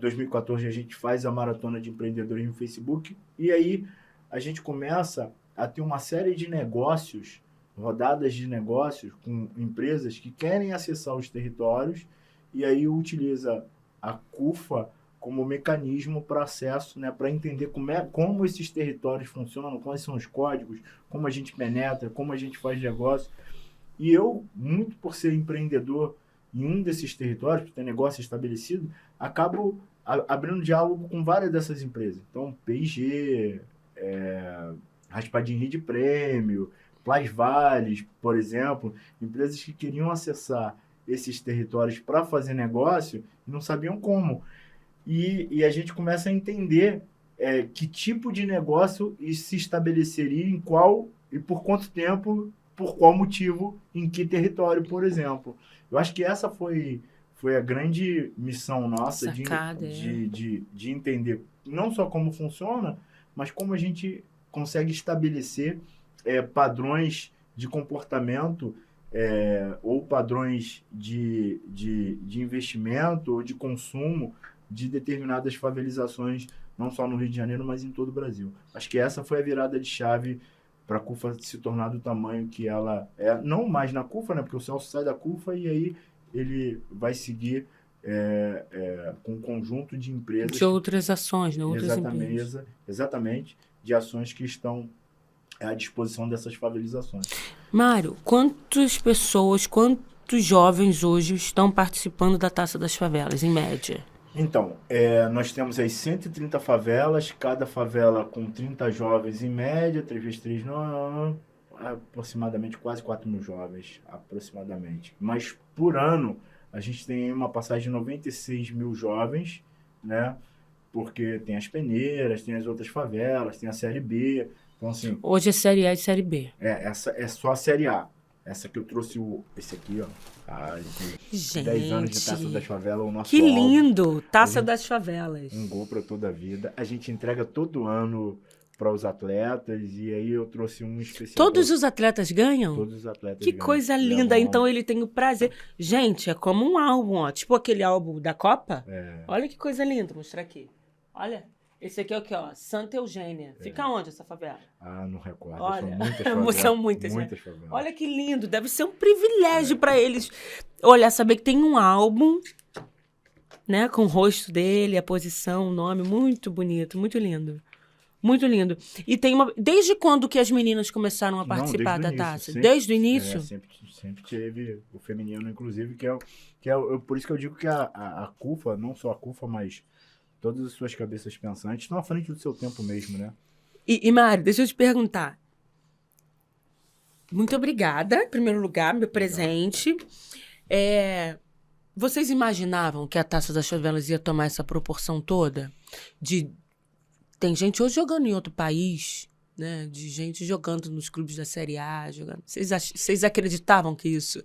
2014 a gente faz a Maratona de Empreendedorismo no Facebook, e aí a gente começa a ter uma série de negócios, rodadas de negócios com empresas que querem acessar os territórios, e aí utiliza a CUFA como mecanismo para acesso, né, para entender como esses territórios funcionam, quais são os códigos, como a gente penetra, como a gente faz negócio. E eu, muito por ser empreendedor em um desses territórios, por ter negócio estabelecido, acabo abrindo diálogo com várias dessas empresas. Então, P&G, Raspadinho Rio de Prêmio, Plas Vales, por exemplo, empresas que queriam acessar esses territórios para fazer negócio e não sabiam como. E a gente começa a entender que tipo de negócio se estabeleceria em qual e por quanto tempo, por qual motivo, em que território, por exemplo. Eu acho que essa foi a grande missão nossa de entender não só como funciona, mas como a gente consegue estabelecer padrões de comportamento ou padrões de investimento ou de consumo de determinadas favelizações, não só no Rio de Janeiro, mas em todo o Brasil. Acho que essa foi a virada de chave para a CUFA se tornar do tamanho que ela é, não mais na CUFA, né? Porque o Celso sai da CUFA e aí ele vai seguir com um conjunto de empresas... De outras ações, né? Outras empresas. Exatamente, de ações que estão à disposição dessas favelizações. Mário, quantas pessoas, quantos jovens hoje estão participando da Taça das Favelas, em média? Então, nós temos aí 130 favelas, cada favela com 30 jovens em média, 3 vezes 3, aproximadamente quase 4 mil jovens, aproximadamente. Mas, por ano, a gente tem uma passagem de 96 mil jovens, né? Porque tem as peneiras, tem as outras favelas, tem a Série B. Então, assim... Hoje é Série A e Série B. Essa é só a Série A. Essa que eu trouxe, esse aqui, ó. Gente, 10 anos de Taça das Favelas, o nosso que lindo! álbum. Taça das Favelas. Um gol para toda a vida. A gente entrega todo ano para os atletas, e aí eu trouxe um especial. Todos os atletas ganham? Todos os atletas que ganham. Coisa linda! Então ele tem o prazer. Gente, é como um álbum, ó. Tipo aquele álbum da Copa. Olha que coisa linda. Vou mostrar aqui. Olha. Esse aqui é o que, ó? Santa Eugênia. Fica onde essa favela? Não recordo. Olha, são muitas favelas. Olha que lindo. Deve ser um privilégio para eles. Olha, saber que tem um álbum, né? Com o rosto dele, a posição, o nome. Muito bonito, muito lindo. Muito lindo. E tem uma... Desde quando que as meninas começaram a participar da taça? Desde o início? Sempre teve o feminino, inclusive, que é por isso que eu digo que a CUFA, não só a CUFA, mas todas as suas cabeças pensantes estão à frente do seu tempo mesmo, né? E Mário, deixa eu te perguntar. Muito obrigada, em primeiro lugar, meu presente. Vocês imaginavam que a Taça das Favelas ia tomar essa proporção toda? Tem gente hoje jogando em outro país, né? De gente jogando nos clubes da Série A. Vocês acreditavam que isso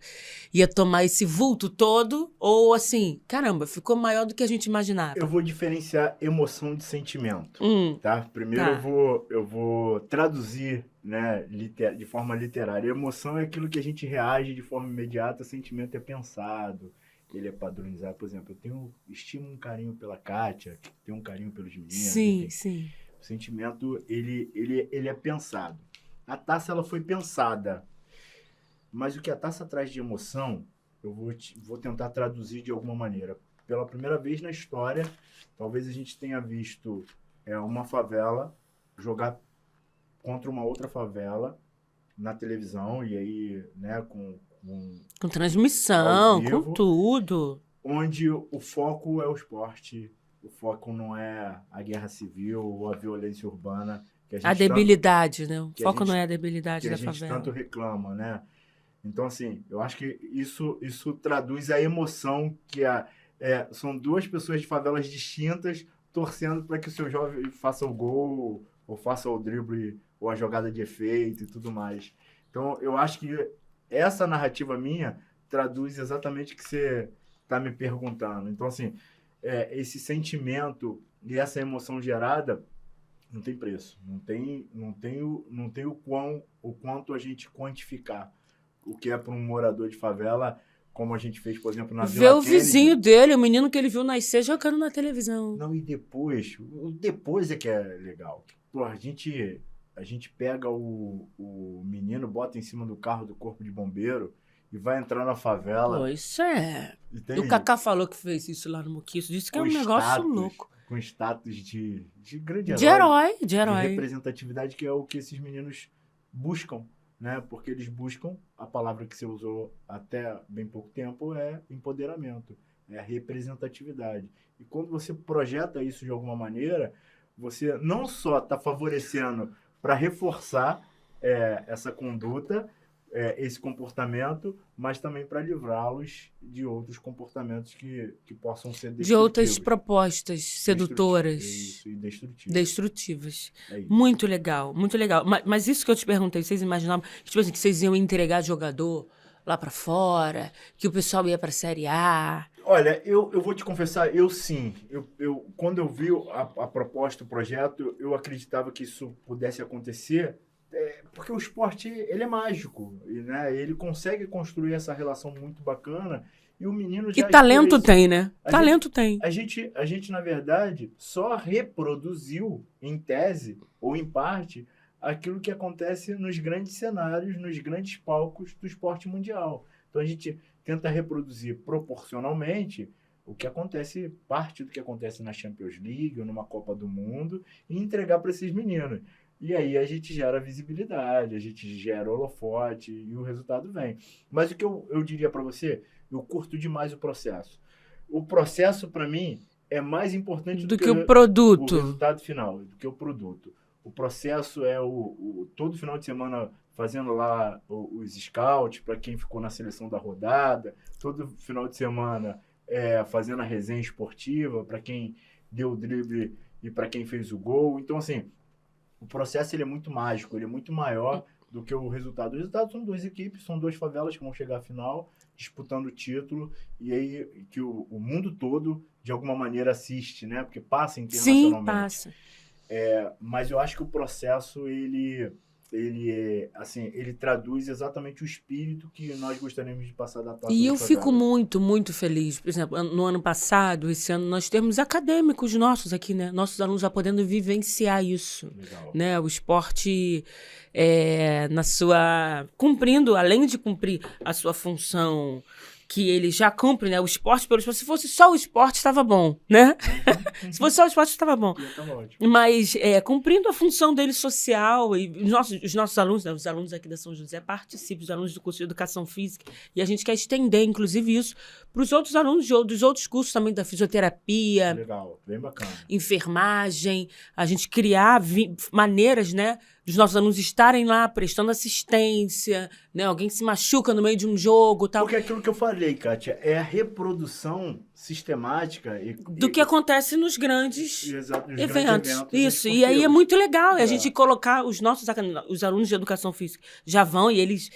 ia tomar esse vulto todo? Ou assim, caramba, ficou maior do que a gente imaginava? Eu vou diferenciar emoção de sentimento, tá? Primeiro tá. eu vou traduzir, né, de forma literária. Emoção é aquilo que a gente reage de forma imediata, sentimento é pensado, ele é padronizado. Por exemplo, estimo um carinho pela Kátia, tenho um carinho pelos meninos. Sim, sim. O sentimento, ele é pensado. A taça, ela foi pensada. Mas o que a taça traz de emoção, eu vou tentar traduzir de alguma maneira. Pela primeira vez na história, talvez a gente tenha visto uma favela jogar contra uma outra favela na televisão, e aí, né, com transmissão, vivo, com tudo. Onde o foco é o esporte, o foco não é a guerra civil ou a violência urbana. A debilidade, né? O foco não é a debilidade da favela. Que a gente tanto reclama, né? Então, assim, eu acho que isso traduz a emoção que são duas pessoas de favelas distintas torcendo para que o seu jovem faça o gol, ou faça o drible, ou a jogada de efeito e tudo mais. Então, eu acho que essa narrativa minha traduz exatamente o que você está me perguntando. Então, assim, esse sentimento e essa emoção gerada não tem preço. Não tem o quanto a gente quantificar o que é para um morador de favela, como a gente fez, por exemplo, na Vila Kennedy. Ver o vizinho dele, o menino que ele viu nascer jogando na televisão. Não, e depois é que é legal. Pô, a gente pega o menino, bota em cima do carro do corpo de bombeiro e vai entrar na favela. Pô, isso é... E o Kaká falou que fez isso lá no Muquiço, disse que é um negócio louco. Com status de grande herói. De representatividade, que é o que esses meninos buscam, né? Porque eles buscam, a palavra que você usou até bem pouco tempo é empoderamento, é representatividade. E quando você projeta isso de alguma maneira, você não só está favorecendo para reforçar essa conduta, esse comportamento, mas também para livrá-los de outros comportamentos que possam ser destrutivos. De outras propostas sedutoras. Isso, e destrutivas. Muito legal, muito legal. Mas isso que eu te perguntei, vocês imaginavam tipo assim, que vocês iam entregar jogador lá para fora, que o pessoal ia para a Série A? Olha, eu vou te confessar, sim. Quando eu vi a proposta, o projeto, eu acreditava que isso pudesse acontecer, porque o esporte, ele é mágico, né? Ele consegue construir essa relação muito bacana, e o menino já... E talento tem, né? Talento tem. A gente, na verdade, só reproduziu, em tese, ou em parte, aquilo que acontece nos grandes cenários, nos grandes palcos do esporte mundial. Então, a gente tenta reproduzir proporcionalmente o que acontece, parte do que acontece na Champions League ou numa Copa do Mundo, e entregar para esses meninos. E aí a gente gera visibilidade, a gente gera holofote e o resultado vem. Mas o que eu diria para você, eu curto demais o processo. O processo, para mim, é mais importante do que o produto. O resultado final, do que o produto. O processo é todo final de semana fazendo lá os scouts para quem ficou na seleção da rodada, todo final de semana fazendo a resenha esportiva para quem deu o drible e para quem fez o gol. Então, assim, o processo ele é muito mágico, ele é muito maior do que o resultado. O resultado são duas equipes, são duas favelas que vão chegar à final, disputando o título, e aí que o mundo todo, de alguma maneira, assiste, né? Porque passa internacionalmente. Sim, passa. Mas eu acho que o processo, ele traduz exatamente o espírito que nós gostaríamos de passar da Taça. E eu fico muito, muito feliz. Por exemplo, no ano passado, esse ano, nós temos acadêmicos nossos aqui, né? Nossos alunos já podendo vivenciar isso. Legal. Né? O esporte na sua... cumprindo, além de cumprir a sua função que ele já cumpre, né? O esporte pelo esporte. Se fosse só o esporte, estava bom, né? Se fosse só o esporte, estava bom. Mas cumprindo a função dele social, e os nossos alunos, né? Os alunos aqui da São José participam, os alunos do curso de Educação Física, e a gente quer estender, inclusive, isso para os outros alunos dos outros cursos também, da fisioterapia. Legal, bem bacana. Enfermagem, a gente criar maneiras, né? dos nossos alunos estarem lá prestando assistência, né? Alguém se machuca no meio de um jogo, tal. Porque é aquilo que eu falei, Kátia, é a reprodução sistemática Do que acontece nos grandes exato, nos eventos. grandes eventos Isso, e aí é muito legal a gente É. colocar os alunos de educação física já vão, e eles,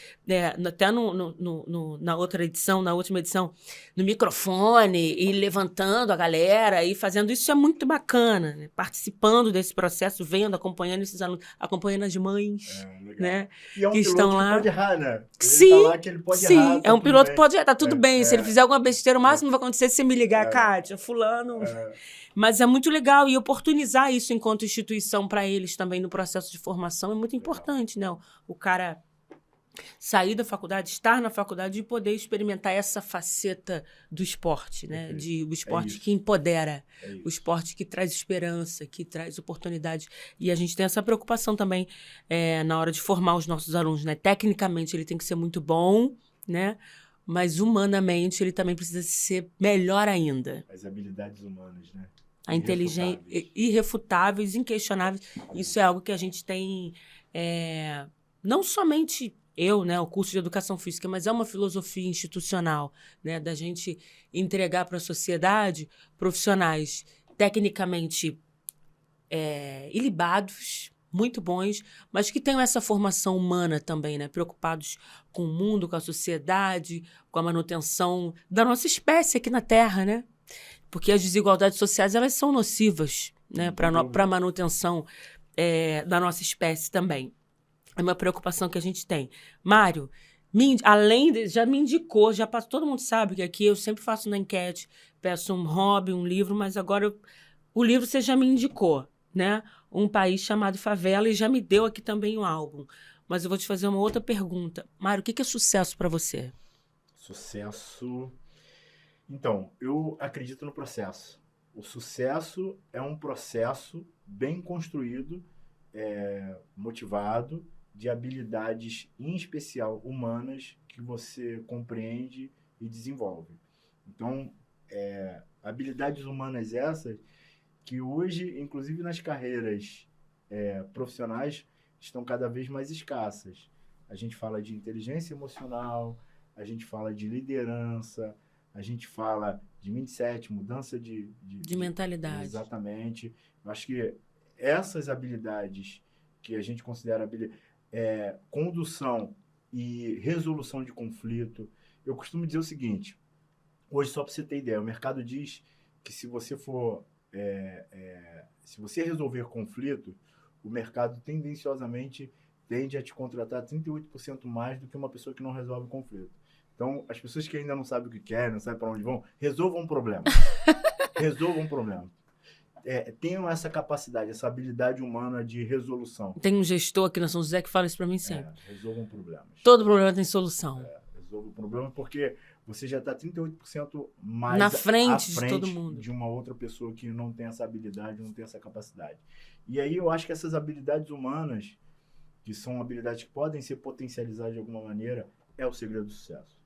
até na outra edição, na última edição, no microfone, e levantando a galera, e fazendo isso é muito bacana, né? Participando desse processo, vendo, acompanhando esses alunos, acompanhando as mães, legal. né? E é um que piloto estão que lá. pode errar, né? Sim, Ele tá lá que ele pode sim, errar, tá é um tudo piloto bem. que pode errar, tá tudo bem. Se ele fizer alguma besteira, o máximo que vai acontecer é se me ligar, Kátia, fulano. Mas é muito legal, e oportunizar isso enquanto instituição para eles também no processo de formação é muito importante, né? O cara sair da faculdade, estar na faculdade e poder experimentar essa faceta do esporte, né? O esporte que empodera, o esporte que traz esperança, que traz oportunidade. E a gente tem essa preocupação também na hora de formar os nossos alunos, né? Tecnicamente ele tem que ser muito bom, né? Mas humanamente ele também precisa ser melhor ainda. As habilidades humanas, né? A inteligência, irrefutáveis, inquestionáveis. Isso é algo que a gente tem, não somente eu, né, o curso de educação física, mas é uma filosofia institucional, né, da gente entregar para a sociedade profissionais tecnicamente ilibados, muito bons, mas que tenham essa formação humana também, né, preocupados com o mundo, com a sociedade, com a manutenção da nossa espécie aqui na Terra, né? Porque as desigualdades sociais, elas são nocivas, né, para a manutenção da nossa espécie também. É uma preocupação que a gente tem. Mário, já me indicou, todo mundo sabe que aqui eu sempre faço na enquete, peço um hobby, um livro, mas agora o livro você já me indicou, né? Um País Chamado Favela, e já me deu aqui também um álbum. Mas eu vou te fazer uma outra pergunta. Mário, o que é sucesso para você? Sucesso... Então, eu acredito no processo. O sucesso é um processo bem construído, motivado, de habilidades, em especial humanas, que você compreende e desenvolve. Então, habilidades humanas essas que hoje, inclusive nas carreiras profissionais, estão cada vez mais escassas. A gente fala de inteligência emocional, a gente fala de liderança, a gente fala de mindset, mudança de mentalidade. Exatamente. Eu acho que essas habilidades que a gente considera condução e resolução de conflito. Eu costumo dizer o seguinte, hoje, só para você ter ideia, o mercado diz que se você resolver conflito, o mercado tendenciosamente tende a te contratar 38% mais do que uma pessoa que não resolve conflito. Então, as pessoas que ainda não sabem o que querem, não sabem para onde vão, resolvam um problema. Resolvam um problema. Tenham essa capacidade, essa habilidade humana de resolução. Tem um gestor aqui na São José que fala isso para mim sempre. Resolvam problemas. Todo problema tem solução. Resolva o problema porque você já está 38% mais à frente de todo mundo. De uma outra pessoa que não tem essa habilidade, não tem essa capacidade. E aí eu acho que essas habilidades humanas, que são habilidades que podem ser potencializadas de alguma maneira, é o segredo do sucesso.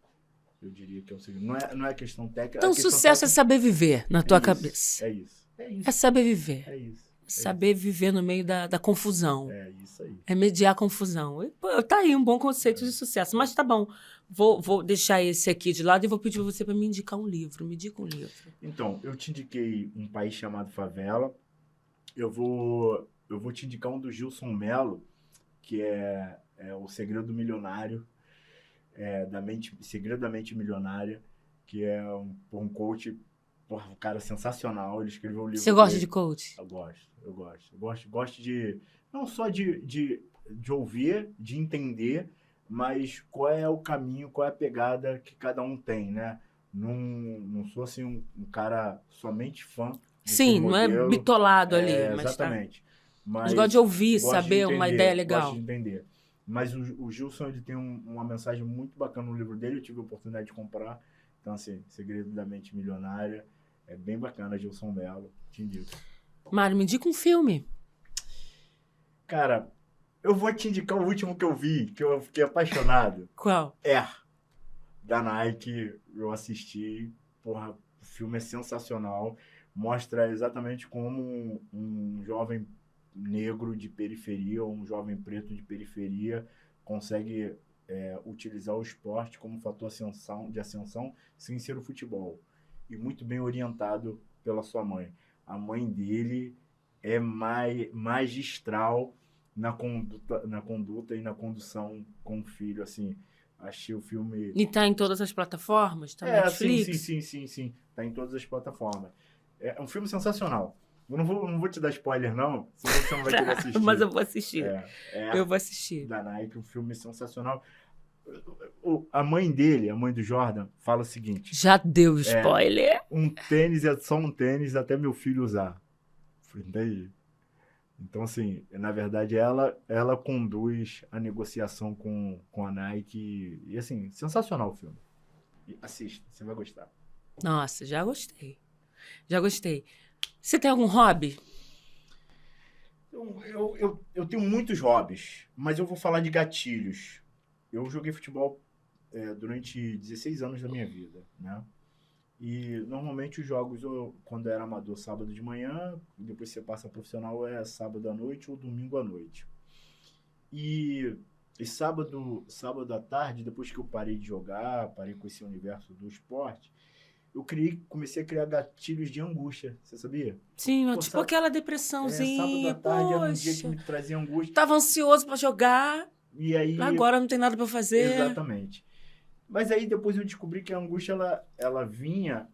Eu diria que é o segredo. Não é questão técnica. Então, sucesso é saber viver na tua cabeça. É isso. É saber viver. É isso. Saber viver no meio da confusão. É isso aí. É mediar a confusão. Tá aí um bom conceito de sucesso. Mas tá bom. Vou deixar esse aqui de lado e vou pedir pra você para me indicar um livro. Me indica um livro. Então, eu te indiquei Um País Chamado Favela. Eu vou te indicar um do Gilson Mello, que é O Segredo do Milionário. Segredo da Mente Milionária, que é um coach, um cara sensacional. Ele escreveu um livro. Você gosta de coach? Eu gosto. Gosto de não só de ouvir, de entender, mas qual é o caminho, qual é a pegada que cada um tem, né? Não sou assim um cara somente fã. Sim, não é bitolado ali. Exatamente. Mas gosto de ouvir, saber uma ideia legal. Gosto de entender. Mas o Gilson, ele tem uma mensagem muito bacana no livro dele, eu tive a oportunidade de comprar. Então, assim, Segredo da Mente Milionária, é bem bacana, Gilson Mello, te indico. Mário, me indica um filme. Cara, eu vou te indicar o último que eu vi, que eu fiquei apaixonado. Qual? Da Nike, eu assisti, porra, o filme é sensacional, mostra exatamente como um jovem negro de periferia ou um jovem preto de periferia consegue utilizar o esporte como fator de ascensão sem ser o futebol. E muito bem orientado pela sua mãe. A mãe dele é magistral na conduta e na condução com o filho, assim. Achei o filme... E tá em todas as plataformas? Tá na Netflix? Sim. Tá em todas as plataformas. É um filme sensacional. Eu não vou te dar spoiler, não, senão você não vai querer assistir. Mas eu vou assistir. Eu vou assistir. Da Nike, um filme sensacional. A mãe dele, a mãe do Jordan, fala o seguinte... Já deu spoiler. Um tênis é só um tênis até meu filho usar. Entendi. Então, assim, na verdade, ela conduz a negociação com a Nike. E, assim, sensacional o filme. Assista, você vai gostar. Nossa, já gostei. Você tem algum hobby? Eu tenho muitos hobbies, mas eu vou falar de gatilhos. Eu joguei futebol durante 16 anos da minha vida, né? E normalmente os jogos, quando eu era amador, sábado de manhã, depois você passa profissional, é sábado à noite ou domingo à noite. E sábado à tarde, depois que eu parei de jogar, parei com esse universo do esporte, eu comecei a criar gatilhos de angústia, você sabia? Sim, tipo aquela depressãozinha. Sábado à tarde era um dia que me trazia angústia. Tava ansioso pra jogar, e aí, agora não tem nada pra fazer. Exatamente. Mas aí depois eu descobri que a angústia ela vinha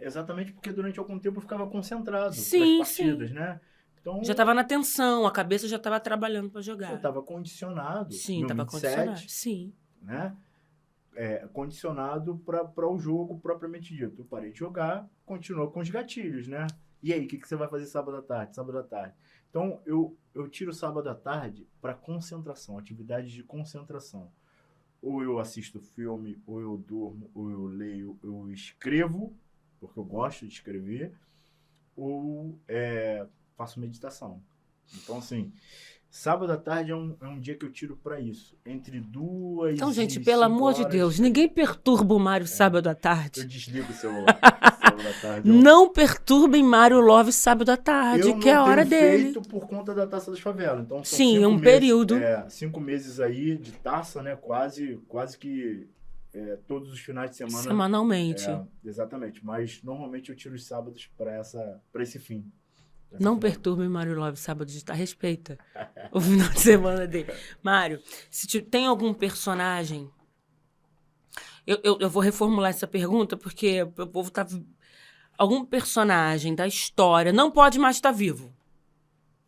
exatamente porque durante algum tempo eu ficava concentrado nas partidas, né? Então, já estava na tensão, a cabeça já estava trabalhando para jogar. Eu estava condicionado. Sim, estava condicionado. Sim. Né? Condicionado para o jogo propriamente dito. Eu parei de jogar, continuou com os gatilhos, né? E aí, o que você vai fazer sábado à tarde? Sábado à tarde. Então, eu tiro sábado à tarde para concentração, atividades de concentração. Ou eu assisto filme, ou eu durmo, ou eu leio, eu escrevo, porque eu gosto de escrever, ou faço meditação. Então, assim, sábado à tarde é um dia que eu tiro para isso. Entre 2 Então, gente, e pelo 5 amor de horas, Deus, ninguém perturba o Mário sábado à tarde. Eu desligo o celular sábado à tarde. Não perturbem Mário Love sábado à tarde, que é a hora dele. Feito por conta da Taça das Favelas. Então, são sim, um período. 5 meses aí de taça, né? Quase que todos os finais de semana. Semanalmente. Exatamente. Mas normalmente eu tiro os sábados para esse fim. Não perturbe Mário Love sábado de tarde. Respeita o final de semana dele. Mário, se tem algum personagem... Eu vou reformular essa pergunta, porque o povo tá... Algum personagem da história não pode mais estar vivo.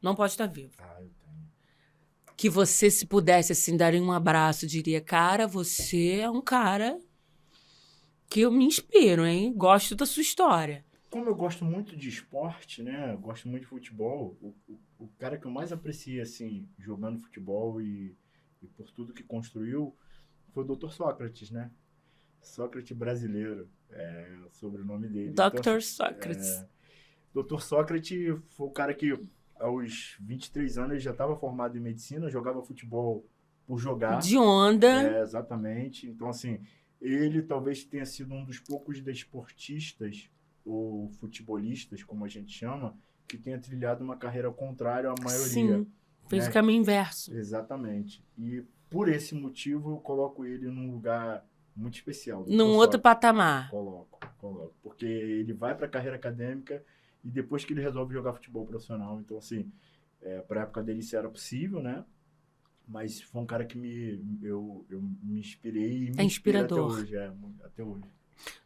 Não pode estar vivo. Eu tenho. Que você, se pudesse, assim, dar um abraço, diria, cara, você é um cara que eu me inspiro, hein? Gosto da sua história. Como eu gosto muito de esporte, né? Eu gosto muito de futebol. O cara que eu mais apreciei, assim, jogando futebol e por tudo que construiu foi o Dr. Sócrates, né? Sócrates brasileiro, o sobrenome dele. Dr. Sócrates. Dr. Sócrates foi o cara que, aos 23 anos, ele já estava formado em medicina, jogava futebol por jogar. De onda. Exatamente. Então, assim, ele talvez tenha sido um dos poucos desportistas ou futebolistas, como a gente chama, que tenha trilhado uma carreira contrária à maioria. Sim, fez o caminho inverso. Exatamente. E por esse motivo eu coloco ele num lugar muito especial. Num outro patamar. Coloco. Porque ele vai para a carreira acadêmica e depois que ele resolve jogar futebol profissional. Então, assim, para a época dele isso era possível, né? Mas foi um cara que eu me inspirei e me inspira até hoje. Até hoje.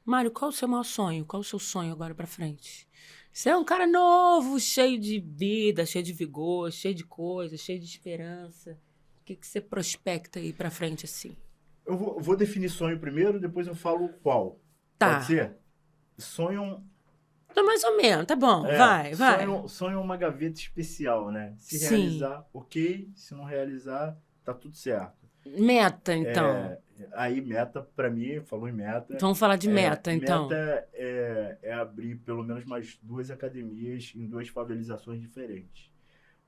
Mário, qual o seu maior sonho? Qual o seu sonho agora pra frente? Você é um cara novo, cheio de vida, cheio de vigor, cheio de coisas, cheio de esperança. O que você prospecta aí pra frente, assim? Eu vou definir sonho primeiro, depois eu falo qual. Tá. Pode ser? Sonho... Tá mais ou menos, tá bom, vai. Sonho é uma gaveta especial, né? Se Sim. realizar, ok. Se não realizar, tá tudo certo. Meta, então. Aí, meta, pra mim, falou em meta. Vamos falar de meta, então. Meta é abrir pelo menos mais 2 academias em 2 favelizações diferentes.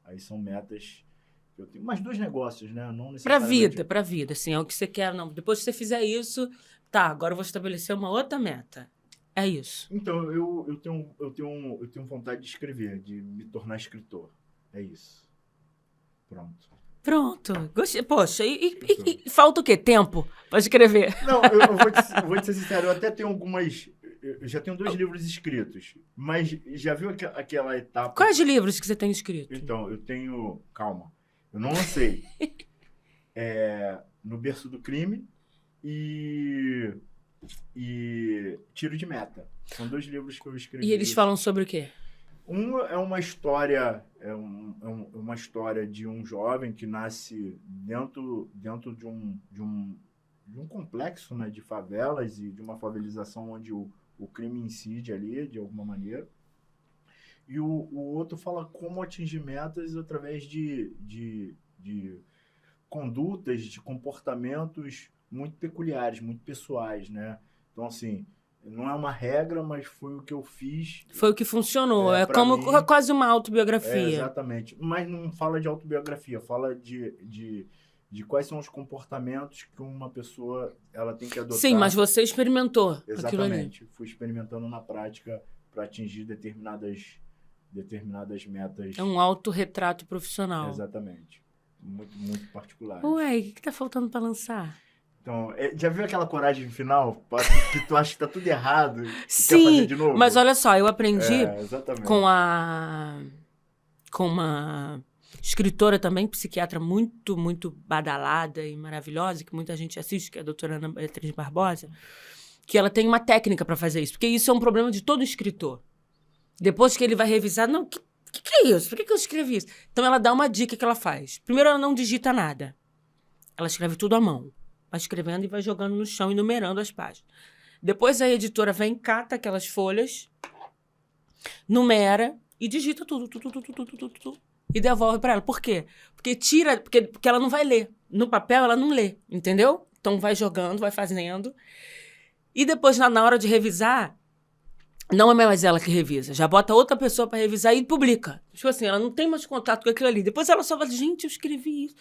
Aí são metas... Eu tenho mais 2 negócios, né? Não necessariamente... Pra vida, assim, é o que você quer. Não, depois que você fizer isso, tá, agora eu vou estabelecer uma outra meta. É isso. Então, eu tenho vontade de escrever, de me tornar escritor. É isso. Pronto. Pronto. Gostei. Poxa, e falta o quê? Tempo pra escrever. Não, eu vou te ser sincero, eu até tenho algumas. Eu já tenho 2 livros escritos, mas já viu aquela etapa. Quais livros que você tem escrito? Então, eu tenho. Calma. Eu não lancei. No Berço do Crime e Tiro de Meta. São 2 livros que eu escrevi. E eles falam sobre o quê? Um é uma história, uma história de um jovem que nasce dentro de um complexo, né, de favelas e de uma favelização onde o crime incide ali, de alguma maneira. E o outro fala como atingir metas através de condutas, de comportamentos muito peculiares, muito pessoais, né? Então, assim, não é uma regra, mas foi o que eu fiz. Foi o que funcionou. É pra como mim, quase uma autobiografia. exatamente. Mas não fala de autobiografia, fala de quais são os comportamentos que uma pessoa ela tem que adotar. Sim, mas você experimentou aquilo ali. Exatamente. Fui experimentando na prática para atingir determinadas metas. É um autorretrato profissional. Exatamente. Muito, muito particulares. Ué, o que tá faltando pra lançar? Então, já viu aquela coragem final? Que tu acha que tá tudo errado e quer Sim, fazer de novo? mas olha só, eu aprendi exatamente. com uma escritora também, psiquiatra muito, muito badalada e maravilhosa, que muita gente assiste, que é a doutora Ana Beatriz Barbosa, que ela tem uma técnica para fazer isso, porque isso é um problema de todo escritor. Depois que ele vai revisar, não, que é isso? Por que eu escrevi isso? Então ela dá uma dica que ela faz. Primeiro, ela não digita nada. Ela escreve tudo à mão. Vai escrevendo e vai jogando no chão e numerando as páginas. Depois a editora vem, cata aquelas folhas, numera e digita tudo, e devolve para ela. Por quê? Porque ela não vai ler. No papel ela não lê, entendeu? Então vai jogando, vai fazendo. E depois, na hora de revisar, não é mais ela que revisa. Já bota outra pessoa para revisar e publica. Tipo assim, ela não tem mais contato com aquilo ali. Depois ela só fala, gente, eu escrevi isso.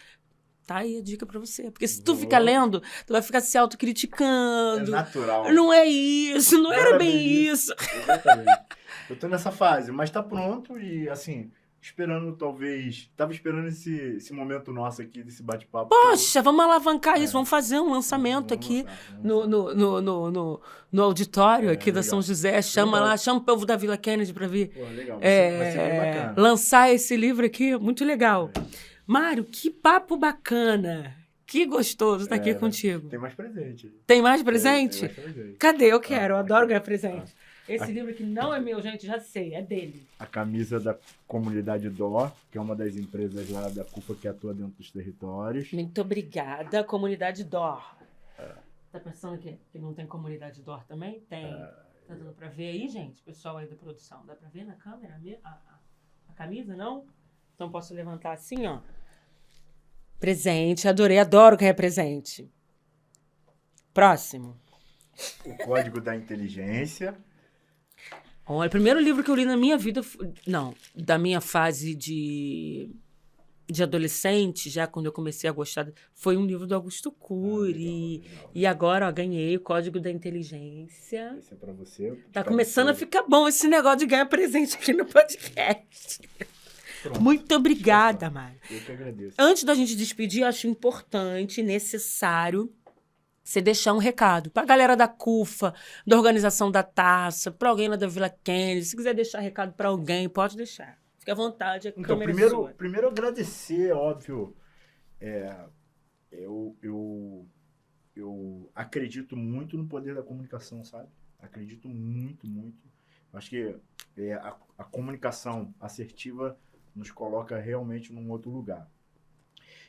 Tá aí a dica pra você. Porque se tu ficar lendo, tu vai ficar se autocriticando. É natural. Não é isso, não era bem isso. Exatamente. Eu tô nessa fase, mas tá pronto e, assim, esperando talvez... Tava esperando esse momento nosso aqui, desse bate-papo. Poxa, vamos alavancar isso, vamos fazer um lançamento vamos aqui lançar. no auditório aqui da legal. São José. Chama o povo da Vila Kennedy pra vir. Pô, legal, vai ser bem bacana. Lançar esse livro aqui, muito legal. Mário, que papo bacana. Que gostoso estar aqui contigo. Tem mais presente. Tem mais presente? Tem mais presente. Cadê? Eu quero, eu adoro ganhar presente. Esse livro aqui não é meu, gente, já sei, é dele. A camisa da comunidade DOR, que é uma das empresas lá da CUFA que atua dentro dos territórios. Muito obrigada, comunidade DOR. Tá pensando que não tem comunidade DOR também? Tem. Tá dando pra ver aí, gente? Pessoal aí da produção, dá pra ver na câmera a camisa, não? Então posso levantar assim, ó. Presente, adorei, adoro ganhar presente. Próximo. O Código da Inteligência. Olha, o primeiro livro que eu li na minha vida, da minha fase de adolescente, já quando eu comecei a gostar, foi um livro do Augusto Cury. Legal. E agora, ó, ganhei o Código da Inteligência. Esse é pra você. Tá começando a ficar bom esse negócio de ganhar presente aqui no podcast. Pronto. Muito obrigada, Mário. Eu que agradeço. Antes da gente despedir, acho importante, necessário, você deixar um recado pra galera da CUFA, da organização da Taça, pra alguém lá da Vila Kennedy. Se quiser deixar recado pra alguém, pode deixar. Fique à vontade, a câmera é sua. Primeiro agradecer, óbvio. Eu acredito muito no poder da comunicação, sabe? Acredito muito, muito. Acho que a comunicação assertiva nos coloca realmente num outro lugar.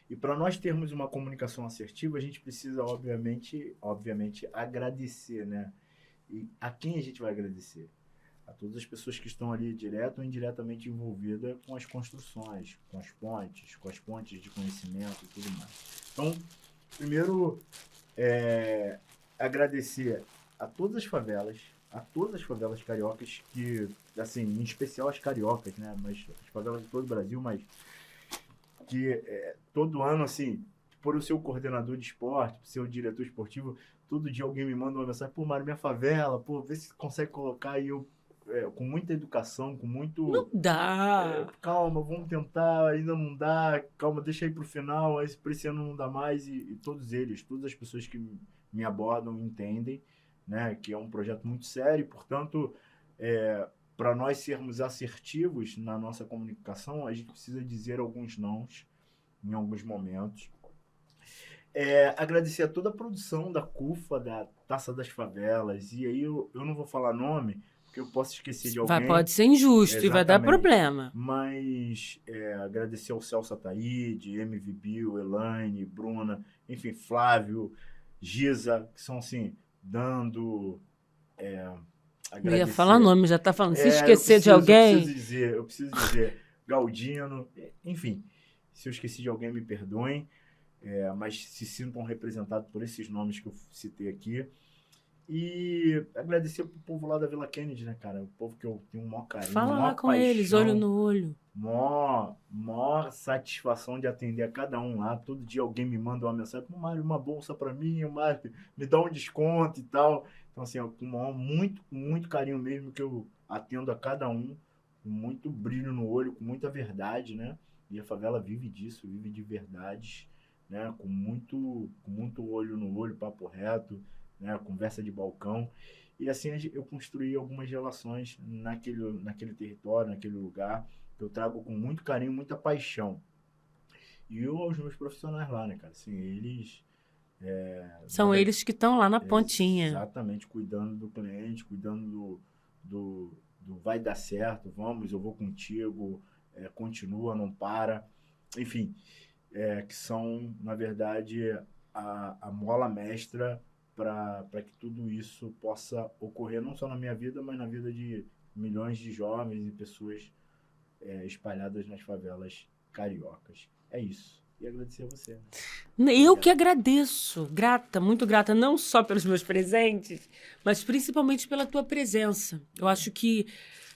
E para nós termos uma comunicação assertiva, a gente precisa, obviamente agradecer, né? E a quem a gente vai agradecer? A todas as pessoas que estão ali direto ou indiretamente envolvidas com as construções, com as pontes de conhecimento e tudo mais. Então, primeiro, agradecer a todas as favelas cariocas, que, assim, em especial as cariocas, né? Mas as favelas de todo o Brasil, mas que todo ano, assim, por eu ser o coordenador de esporte, por ser o diretor esportivo, todo dia alguém me manda uma mensagem, pô, Mário, minha favela, pô, vê se consegue colocar, e eu, com muita educação, com muito... Não dá. Calma, vamos tentar, ainda não dá, calma, deixa aí pro final, para esse ano não dá mais, e todos eles, todas as pessoas que me abordam entendem, né, que é um projeto muito sério, portanto, para nós sermos assertivos na nossa comunicação, a gente precisa dizer alguns nãos em alguns momentos. Agradecer a toda a produção da CUFA, da Taça das Favelas, e aí eu não vou falar nome, porque eu posso esquecer de alguém. Pode ser injusto e vai dar problema. Mas agradecer ao Celso Ataíde, MV Bill, Elaine, Bruna, enfim, Flávio, Giza, que são assim, dando... Eu ia falar nome, já tá falando. Se esquecer de alguém... Eu preciso dizer Galdino, enfim, se eu esqueci de alguém, me perdoem, mas se sintam representados por esses nomes que eu citei aqui. E agradecer pro povo lá da Vila Kennedy, né, cara? O povo que eu tenho um maior carinho, Fala maior lá com paixão, eles, olho no olho. Maior satisfação de atender a cada um lá. Todo dia alguém me manda uma mensagem, Mário, uma bolsa pra mim, Mário, me dá um desconto e tal. Então, assim, com muito carinho mesmo que eu atendo a cada um, com muito brilho no olho, com muita verdade, né? E a favela vive disso, vive de verdades, né? Com muito olho no olho, papo reto, né? Conversa de balcão. E assim eu construí algumas relações naquele território, naquele lugar, que eu trago com muito carinho, muita paixão. E os meus profissionais lá, né, cara? Assim, eles... São eles que estão lá na pontinha. Exatamente, cuidando do cliente, cuidando do vai dar certo, vamos, eu vou contigo, continua, não para. Enfim, que são, na verdade, a mola mestra para que tudo isso possa ocorrer não só na minha vida, mas na vida de milhões de jovens e pessoas espalhadas nas favelas cariocas. É isso. E agradecer a você. Eu que agradeço. Grata, muito grata, não só pelos meus presentes, mas principalmente pela tua presença. Eu acho que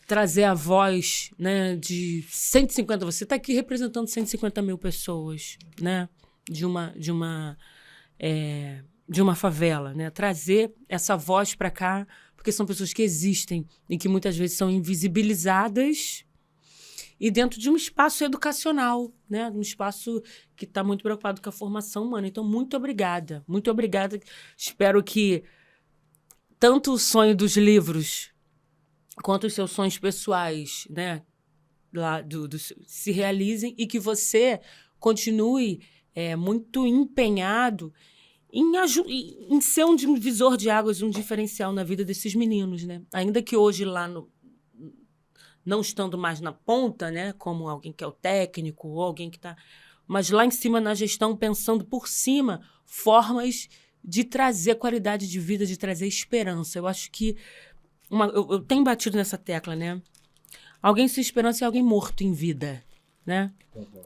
trazer a voz, né, de 150... Você está aqui representando 150 mil pessoas, né, de uma favela, né? Trazer essa voz para cá, porque são pessoas que existem e que muitas vezes são invisibilizadas e dentro de um espaço educacional, né? Um espaço que está muito preocupado com a formação humana. Então, muito obrigada. Muito obrigada. Espero que tanto o sonho dos livros quanto os seus sonhos pessoais, né, lá se realizem e que você continue muito empenhado em ser um divisor de águas, um diferencial na vida desses meninos, né? Ainda que hoje lá não estando mais na ponta, né, como alguém que é o técnico ou alguém que está... Mas lá em cima na gestão, pensando por cima, formas de trazer qualidade de vida, de trazer esperança. Eu acho que... Eu tenho batido nessa tecla, né? Alguém sem esperança é alguém morto em vida, né?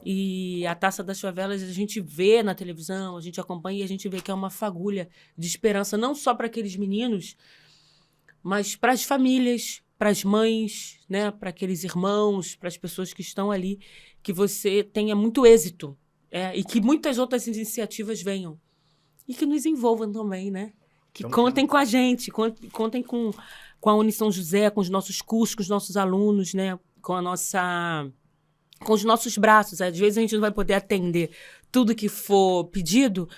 E a Taça das Favelas a gente vê na televisão, a gente acompanha e a gente vê que é uma fagulha de esperança, não só para aqueles meninos, mas para as famílias, para as mães, né? Para aqueles irmãos, para as pessoas que estão ali, que você tenha muito êxito e que muitas outras iniciativas venham. E que nos envolvam também, né? Que contem com a gente, contem com a Uni São José, com os nossos cursos, com os nossos alunos, né? Com os nossos braços. Às vezes a gente não vai poder atender tudo que for pedido,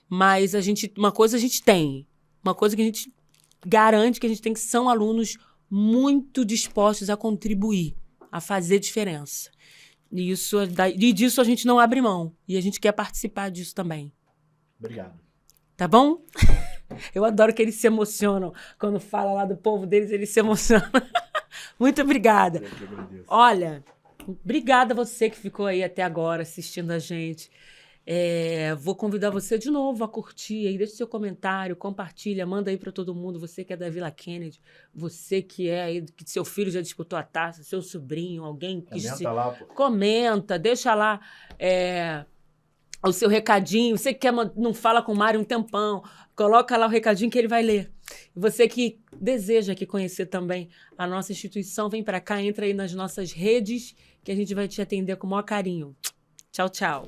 mas uma coisa a gente tem. Uma coisa que a gente garante que a gente tem, que são alunos muito dispostos a contribuir, a fazer diferença. E disso a gente não abre mão. E a gente quer participar disso também. Obrigado. Tá bom? Eu adoro que eles se emocionam. Quando fala lá do povo deles, eles se emocionam. Muito obrigada. Eu que agradeço. Olha, obrigada a você que ficou aí até agora assistindo a gente. Vou convidar você de novo a curtir aí, deixa seu comentário, compartilha, manda aí para todo mundo, você que é da Vila Kennedy, você que que seu filho já disputou a taça, seu sobrinho, alguém que comenta lá, pô. Comenta, deixa lá o seu recadinho. Você que não fala com o Mário um tempão, coloca lá o recadinho que ele vai ler. Você que deseja aqui conhecer também a nossa instituição, vem para cá, entra aí nas nossas redes que a gente vai te atender com o maior carinho. Tchau, tchau.